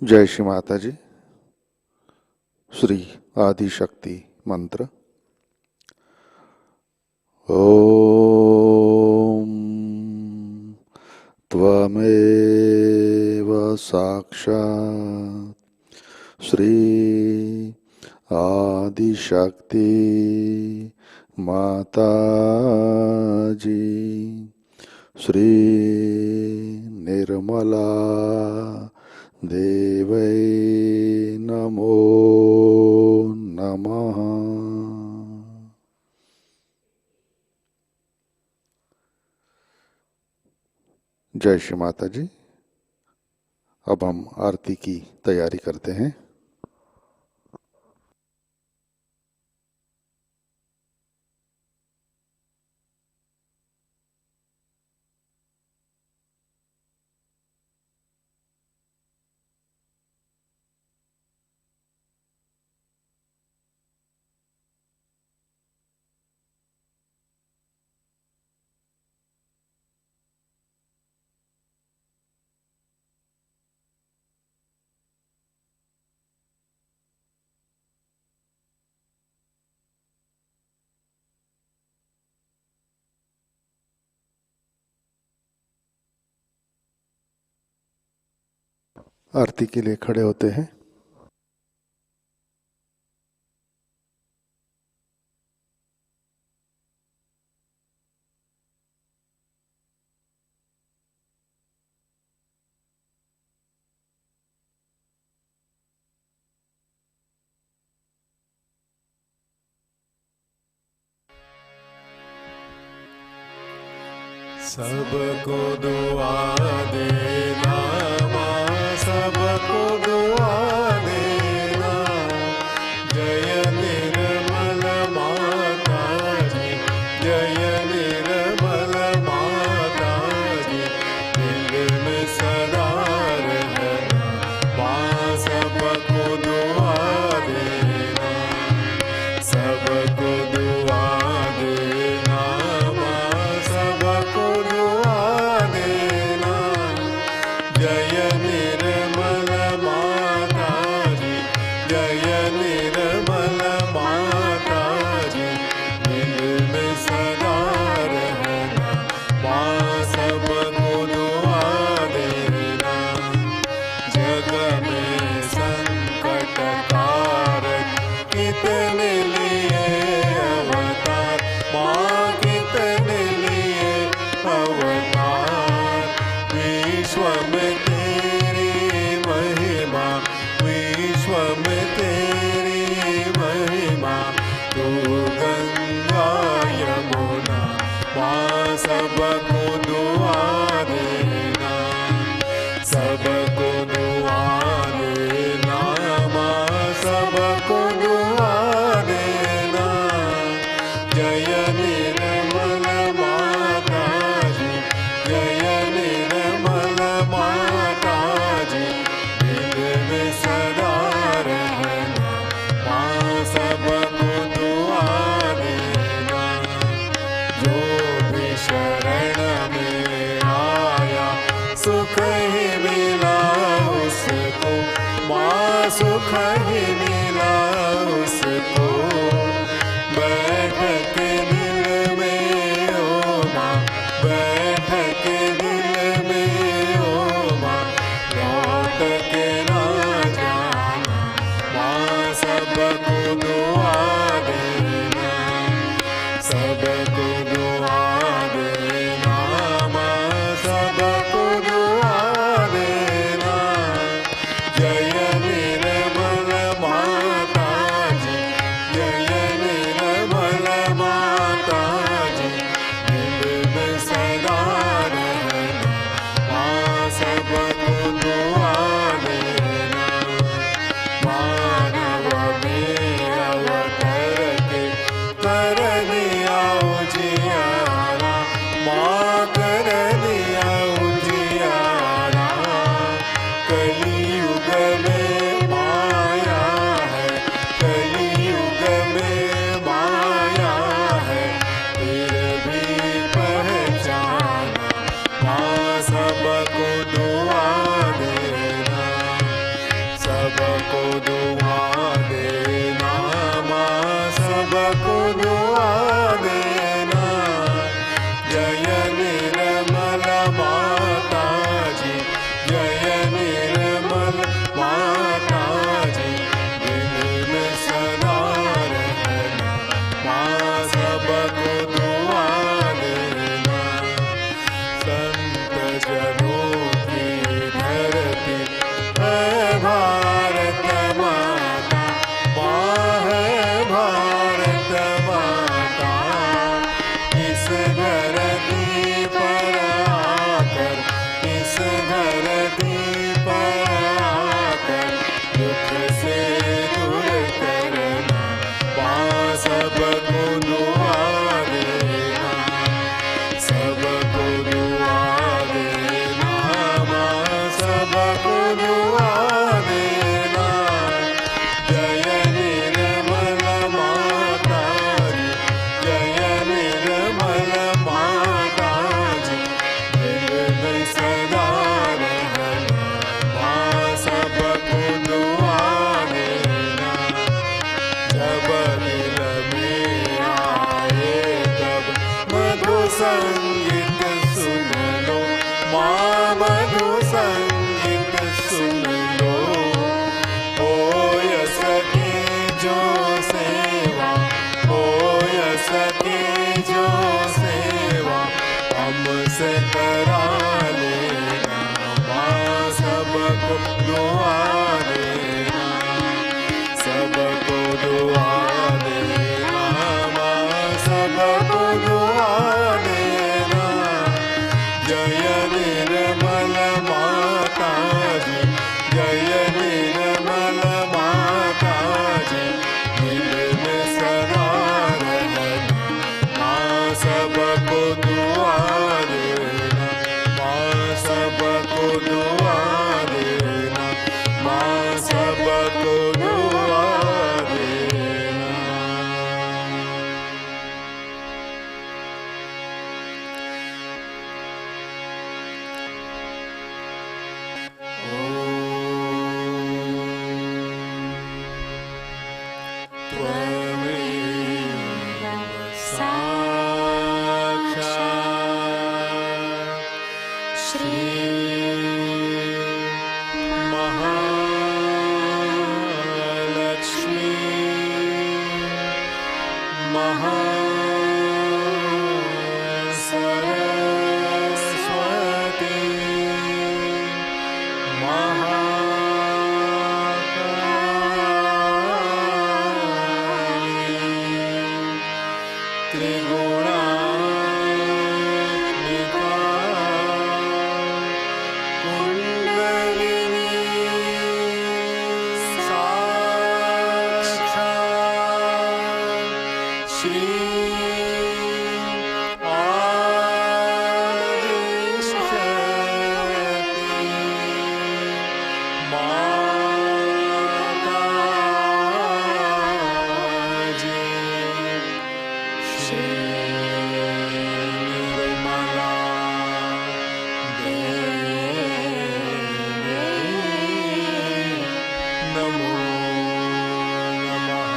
जय श्री माता जी। श्री आदि शक्ति मंत्र। ओम त्वमेव साक्षात् श्री आदि शक्ति माताजी श्री निर्मला देवै नमो नमः। जय श्री माता जी। अब हम आरती की तैयारी करते हैं। आरती के लिए खड़े होते हैं। सबको दुआ देना माँ, सबको दुआ देना। जय निर्मल माता जी, जय निर्मल माता जी। दिल में सदा रहना माँ, सबको दुआ देना, सबको दुआ देना माँ, सबको दुआ देना। जय निर्मल माता जी, जय निर्मल माता जी। दिल में सदा रहना माँ, सबको दुआ देना। जग में संकट कारक कितने लिए अवतार माँ, कितने लिए अवतार। विश्व में तेरी महिमा, विश्व में तेरी महिमा। तू गंगा यमुना माँ, सबको दुआ देना, सबको दुआ देना माँ, सबको दुआ देना। जय निर्मल माता जी, जय निर्मल माता जी। दिल में सदा रहना माँ, सबको दुआ देना। जो भी शरण में आया सुख ही मिला उसको माँ, सुख ही मिला उसको। बैठ के दिल में ओ माँ, बैठ के दिल में ओ माँ। लौट के ना जाना माँ, सबको दुआ देना, सबको दुआ देना माँ, सबको दुआ देना। जय निर्मल माता संगीत सुन लो, माँ मधु संगीत सुन लो। हो सके जो सेवा, हो सके जो सेवा हमसे करा लेना, माँ सबको दुआ देना, सबको दुआ देना, माँ सबको दुआ देना। जय निर्मल माता जी, जय निर्मल माता जी, दिल में सदा रहना, माँ सबको दुआ देना, माँ सबको दुआ देना, माँ सबको दुआ देना। त्वमेव साक्षात् श्री महालक्ष्मी महासरस्वती महाकाली त्रिगुणात्मिका कुंडलिनी साक्षात् श्री माताजी, श्री निर्मला देवी नमो नमः।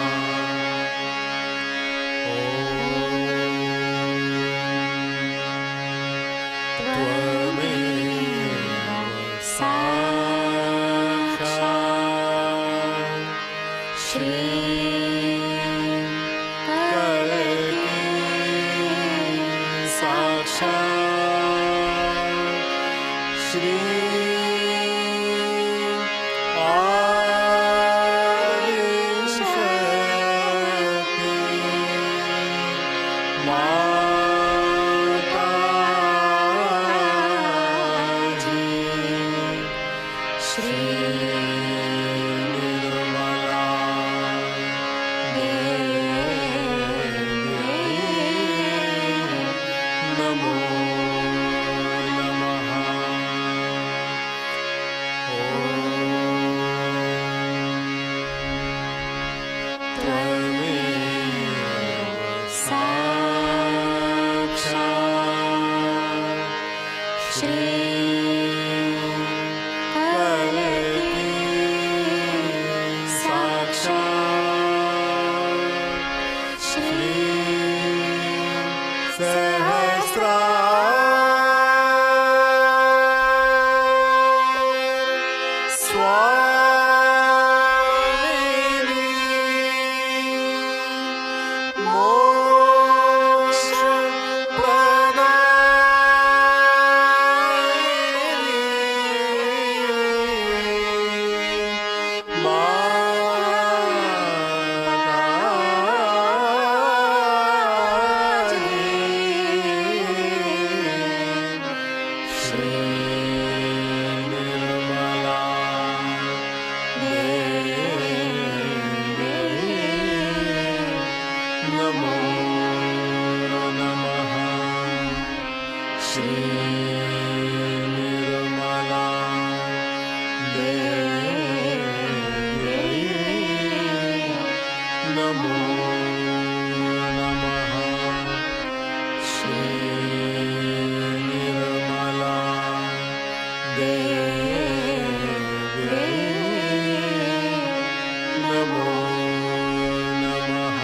त्वमेव साक्षात् श्री कल्की साक्षात् श्री आदिशक्ति माताजी, श्री निर्मला देवी नमो नमः। त्वमेव साक्षात् श्री कल्की साक्षात् श्री सहस्रार स्वामिनी मोक्ष प्रदायिनी माताजी, श्री निर्मला देवी नमो नमः। श्री निर्मला देवी नमो नमः। श्री निर्मला देवी नमो नमः।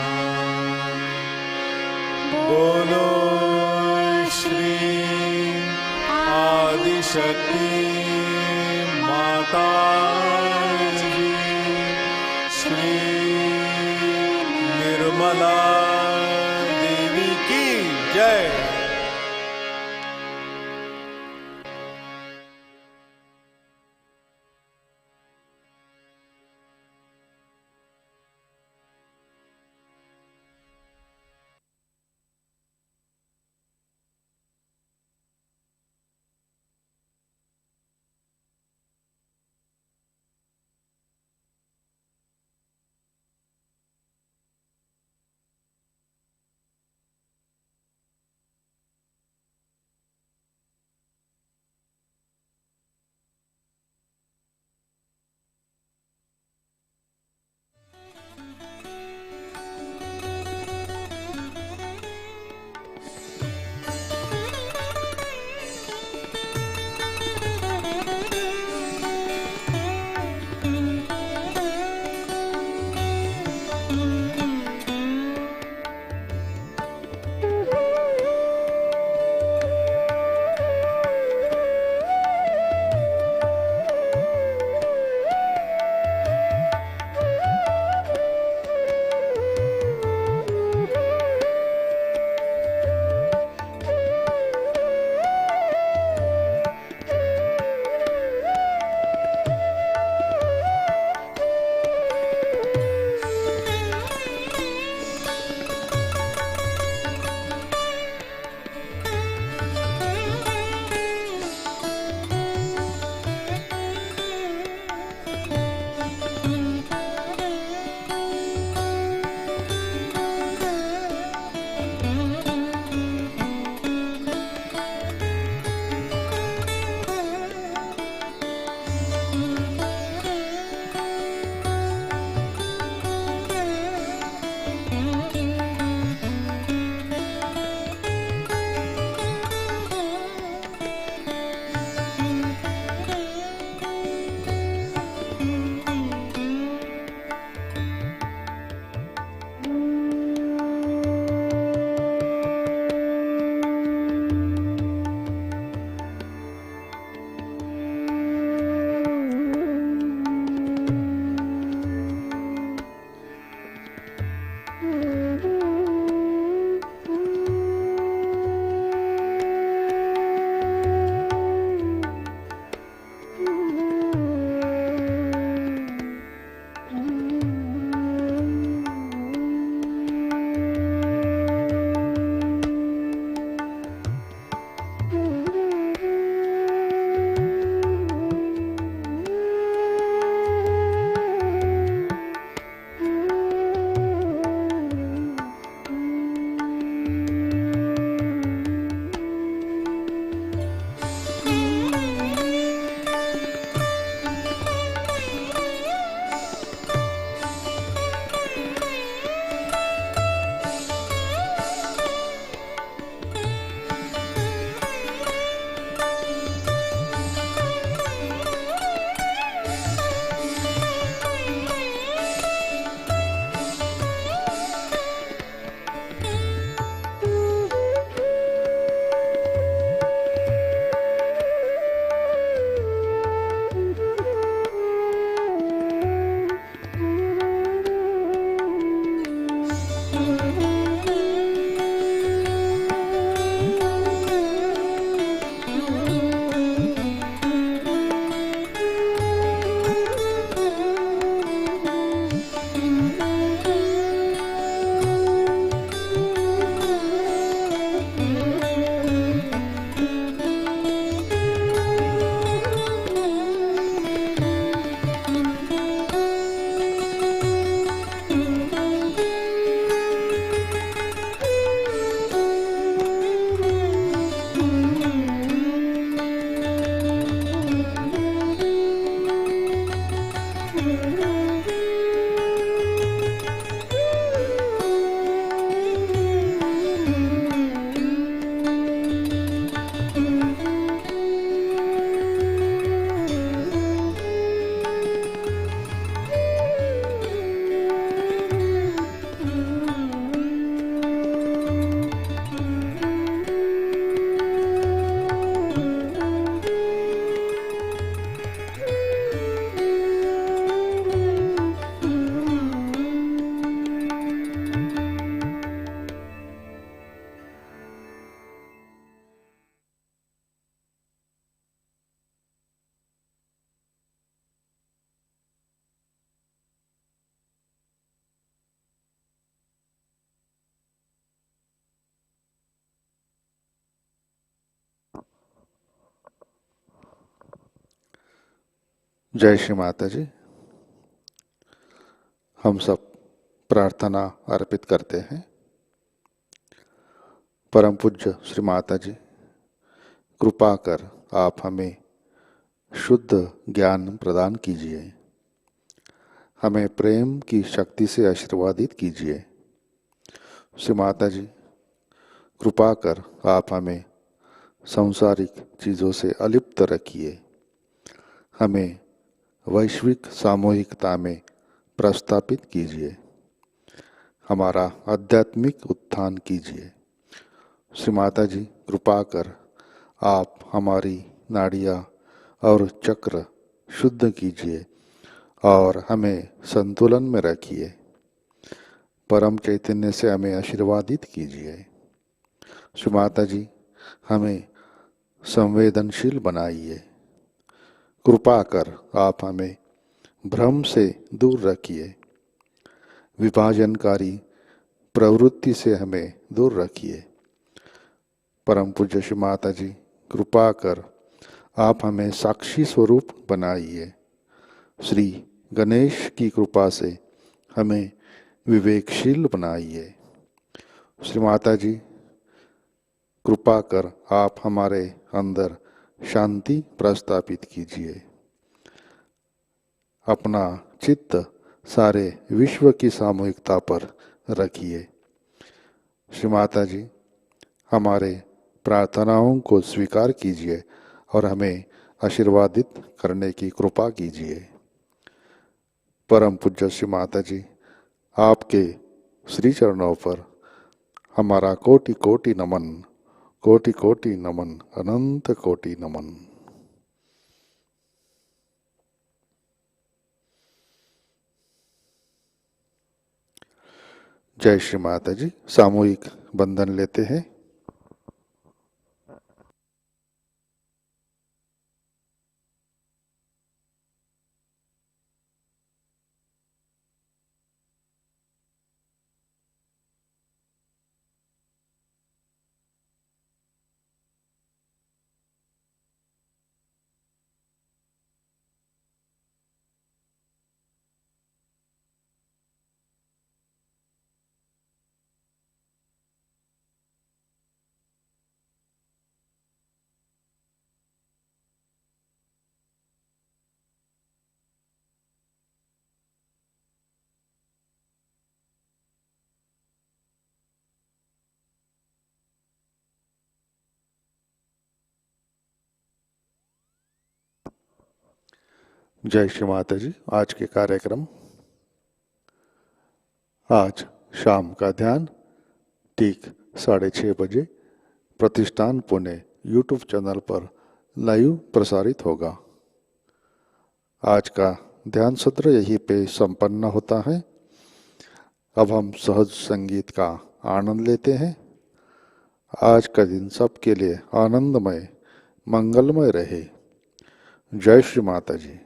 बोलो शक्ति माता जी, श्री निर्मला देवी की जय। जय श्री माता जी। हम सब प्रार्थना अर्पित करते हैं। परम पूज्य श्री माता जी, कृपा कर आप हमें शुद्ध ज्ञान प्रदान कीजिए, हमें प्रेम की शक्ति से आशीर्वादित कीजिए। श्री माता जी, कृपा कर आप हमें सांसारिक चीज़ों से अलिप्त रखिए, हमें वैश्विक सामूहिकता में प्रस्थापित कीजिए, हमारा आध्यात्मिक उत्थान कीजिए। श्री माता जी, कृपा कर आप हमारी नाड़ियाँ और चक्र शुद्ध कीजिए और हमें संतुलन में रखिए। परम चैतन्य से हमें आशीर्वादित कीजिए। श्री माता जी, हमें संवेदनशील बनाइए। कृपा कर आप हमें भ्रम से दूर रखिए, विभाजनकारी प्रवृत्ति से हमें दूर रखिए। परम पूज्य श्री माता जी, कृपा कर आप हमें साक्षी स्वरूप बनाइए। श्री गणेश की कृपा से हमें विवेकशील बनाइए। श्री माता जी, कृपा कर आप हमारे अंदर शांति प्रस्थापित कीजिए। अपना चित्त सारे विश्व की सामूहिकता पर रखिए। श्री माता जी, हमारे प्रार्थनाओं को स्वीकार कीजिए और हमें आशीर्वादित करने की कृपा कीजिए। परम पूज्य श्री माता जी, आपके श्री चरणों पर हमारा कोटि कोटि नमन, कोटि कोटि नमन, अनंत कोटि नमन। जय श्री माता जी। सामूहिक बंधन लेते हैं। जय श्री माता जी। आज के कार्यक्रम, आज शाम का ध्यान ठीक 6:30 बजे प्रतिष्ठान पुणे यूट्यूब चैनल पर लाइव प्रसारित होगा। आज का ध्यान सत्र यहीं पे संपन्न होता है। अब हम सहज संगीत का आनंद लेते हैं। आज का दिन सबके लिए आनंदमय, मंगलमय रहे। जय श्री माता जी।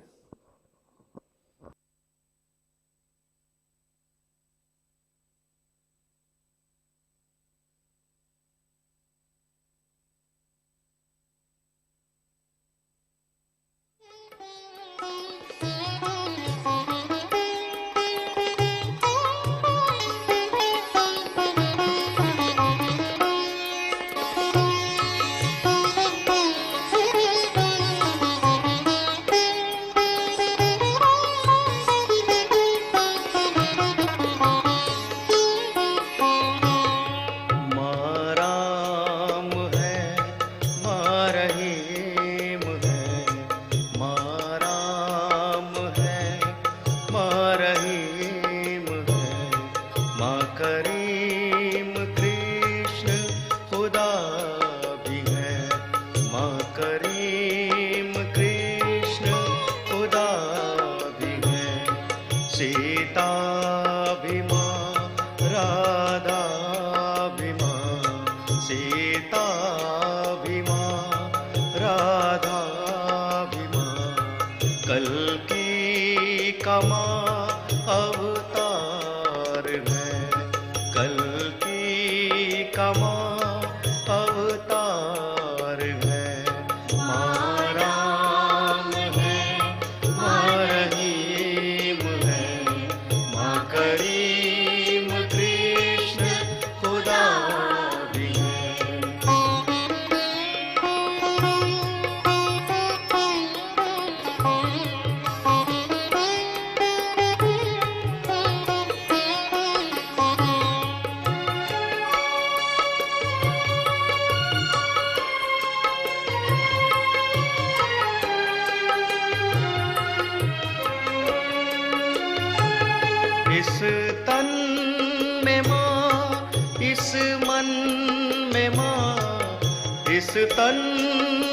इस तन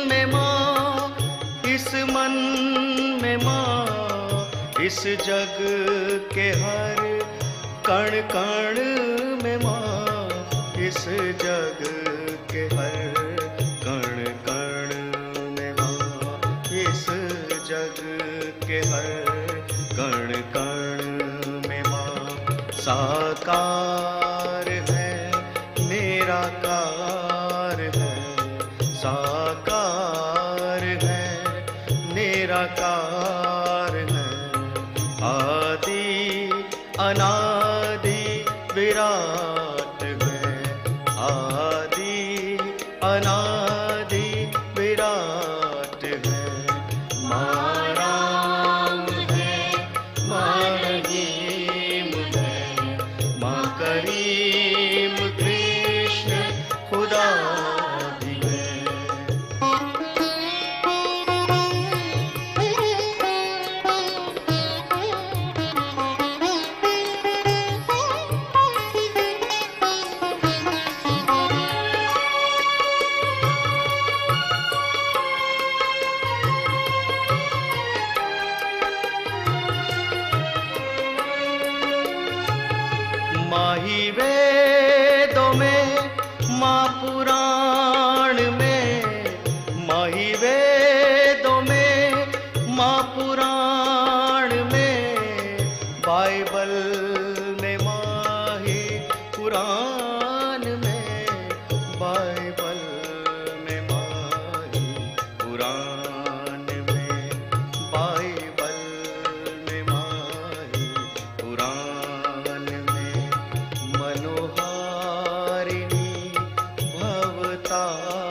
में माँ, इस मन में माँ, इस जग के हर कण कण में माँ, इस जग के हर कण कण में माँ, इस जग के हर कण कण में माँ। साकार है निराकार है, साकार है निराकार है, आदि अनादि विराट है, आदि अनादि विराट है। माँ राम है, माँ रहीम है, माँ करीम कृष्ण खुदा भी है। माही वेदों में, माँ पुराण में, माही वेदों में, माँ पुराण में, बाइबल में माही पुराण में, बाइबल में माही पुराण में, बाइबल में माही पुराण में। मनोहारिणी भवतारिणी,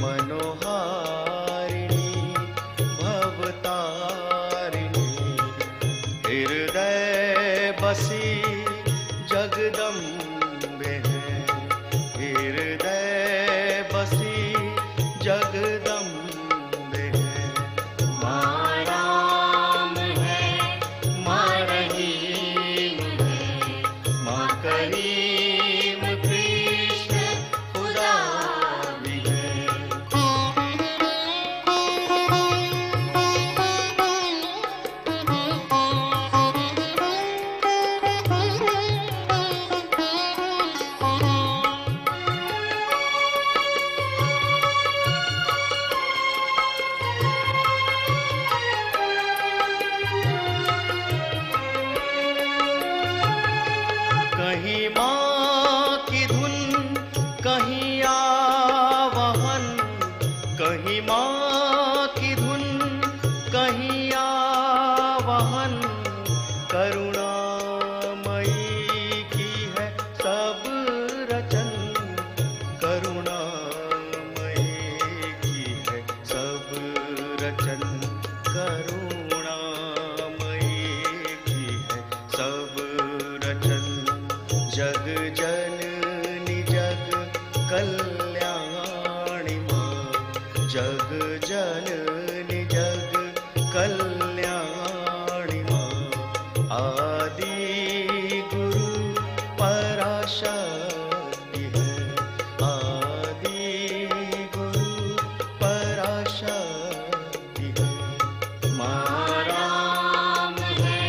मनोहारिणी भवतारिणी, हृदय बसी जगदम्बे है, हृदय बसी जगदम्बे है। माँ राम है, माँ रहीम है, माँ करीम कृष्ण खुदा भी है। कहीं माँ की धुन, कहीं आवाहन, कहीं माँ की धुन, कहीं आवाहन, करुणामयी की है सब रचन, करुणामयी की है सब रचन, करुणामयी की है सब रचन। जग जननी जग कल्याणी माँ, जग जननी जग कल्याणी माँ, आदि गुरु पराशक्ति है, आदि गुरु पराशक्ति है। माँ राम है,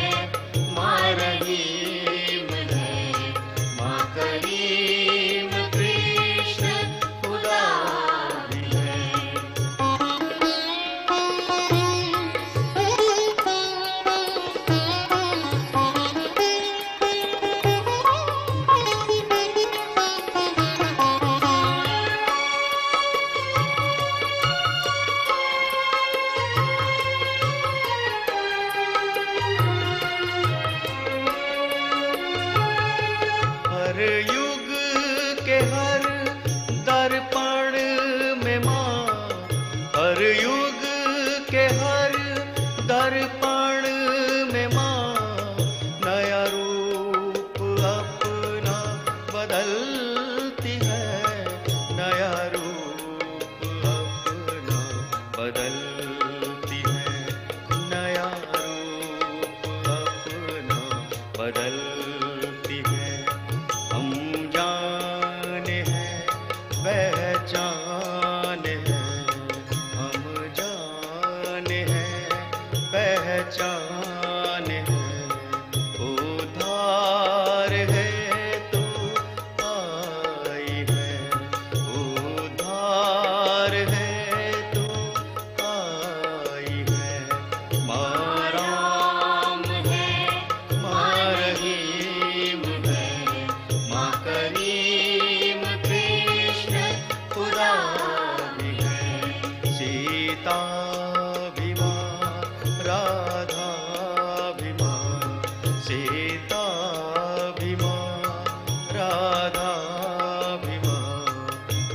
माँ रहीम है, माँ करीम कृष्ण खुदा भी है।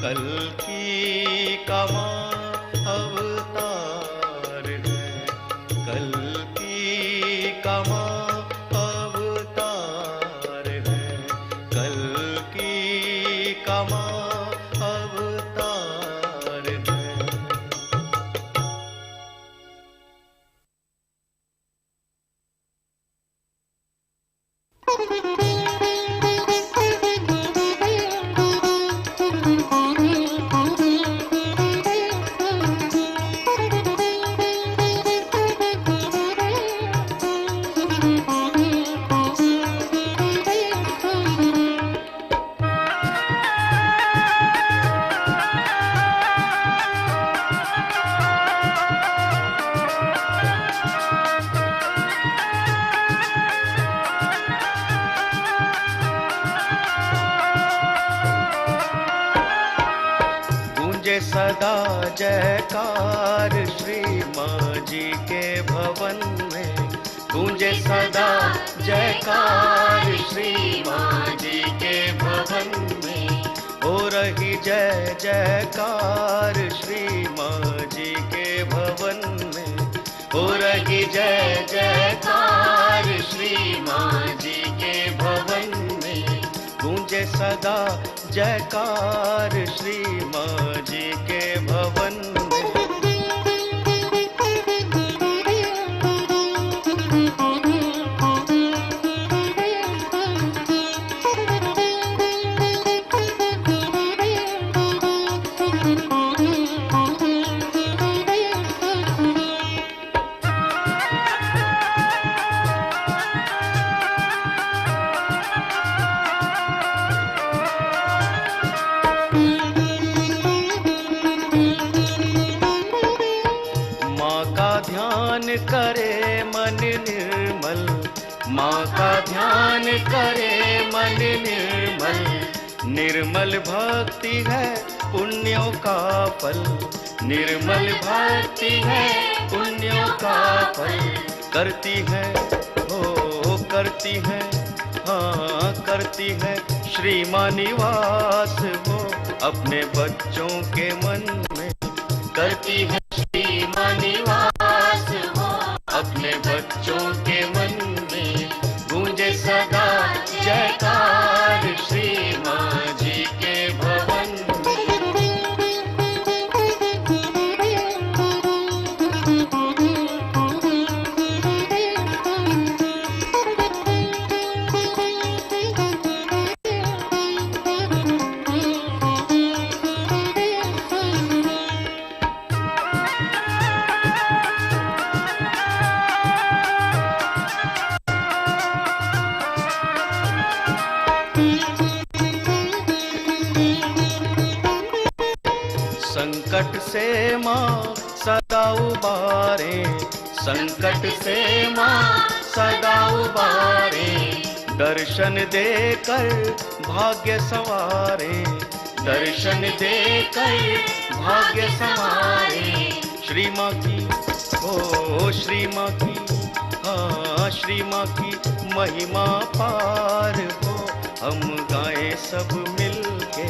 कल्कि का मां अवतार है, कल्कि का मां अवतार है, कल्कि का मां अवतार है। सदा जयकार श्री माँ जी के भवन में, गूंजे सदा जयकार श्री माँ जी के भवन में, हो रही जय जयकार श्री माँ जी के भवन में, हो रही जय जयकार श्री माँ जी के भवन में, गूंजे सदा जयकार श्री माँ जी के भवन में। करे मन निर्मल, माँ का ध्यान करे मन निर्मल, निर्मल भक्ति है पुण्यों का फल, निर्मल भक्ति है पुण्यों का फल, करती है हो करती है हाँ करती है श्री माँ निवास वो अपने बच्चों के मन में, करती है श्री माँ निवास वो अपने बच्चों के मन में, गूंजे सदा जयकार श्री माँ जी के भवन संकट से माँ सदा उबारे, संकट से माँ सदा उबारे, दर्शन देकर भाग्य संवारे, दर्शन देकर भाग्य संवारे, श्री माँ की ओ श्री माँ की हाँ श्री माँ की महिमा पार हो, हम गाएं सब मिलके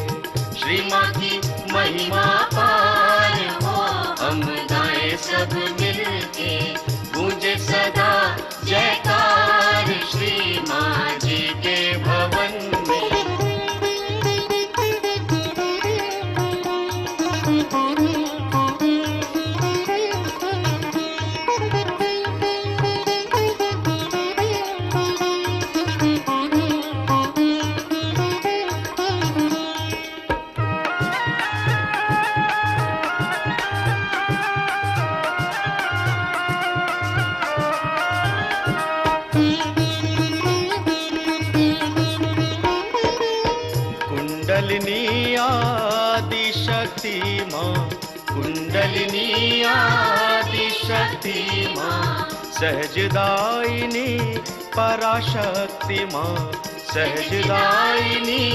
श्री माँ की महिमा पार हो, हम गाएं सब मिलके, गूंजे सदा जयकार श्री माँ जी के भवन में। कुंडलिनी आदि शक्ति माँ, कुंडलिनी आदि शक्ति माँ, सहजदायिनी पराशक्ति माँ, सहजदायिनी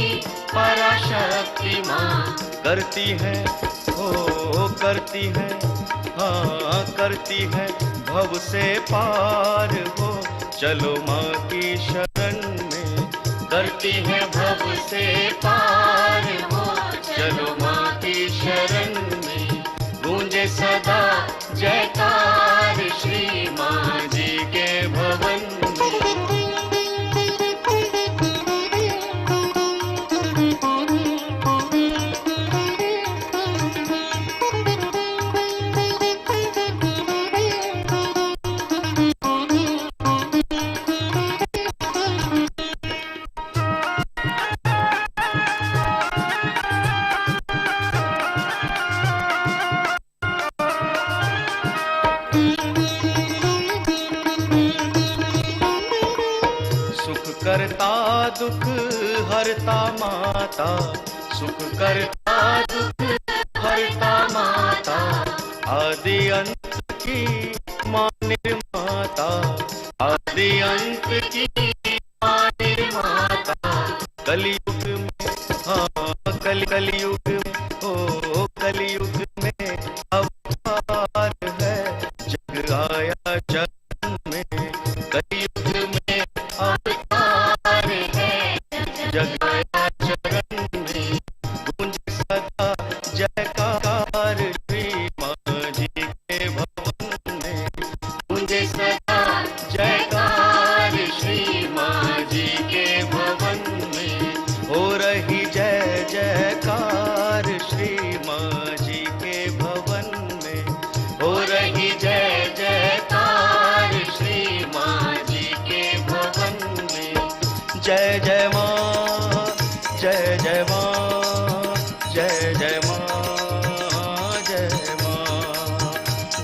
पराशक्ति माँ, करती है ओ करती है हाँ करती है भव से पार हो, चलो माँ की शरण में, करती है भव से पार हो, चलो माँ सुख हरता माता, सुख करता दुख हरता माता, आदि अंत की माँ निर्माता, आदि अंत की माँ निर्माता। कलयुग में हाँ कलयुग में ओ कलयुग में अवतार है, जग आया चरण में। कलयुग में अवतार है, जग आया चरण में। गूंज सदा जयकार श्री माँ जी के भवन में, गूंजे सदा जयकार श्री माँ जी के भवन में। हो रही जय जयकार श्री माँ जी के भवन में, हो रही जय जयकार श्री माँ जी के भवन में। जय जय माँ, जय जय माँ, जय जय माँ, जय माँ,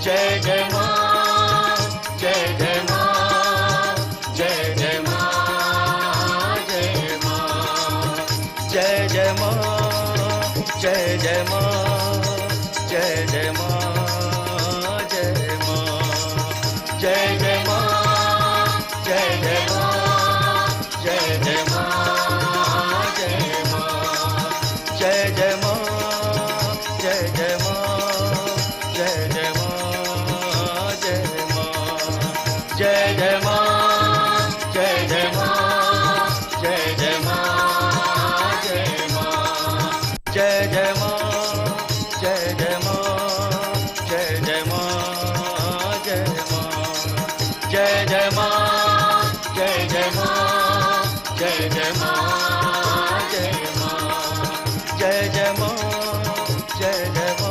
जय जय माँ, जय जय माँ, जय जय माँ, जय माँ, जय जय माँ, जय जय माँ, जय जय माँ, जय माँ, जय जय माँ, जय जय माँ, जय जय माँ, जय माँ, जय जय माँ, जय जय माँ, जय जय माँ, जय माँ, जय जय माँ, जय जय माँ, जय जय माँ, जय माँ, जय जय माँ, जय जय माँ, जय जय माँ, जय माँ, जय जय माँ, जय जय माँ, जय जय माँ, जय माँ, जय जय माँ, जय जय माँ,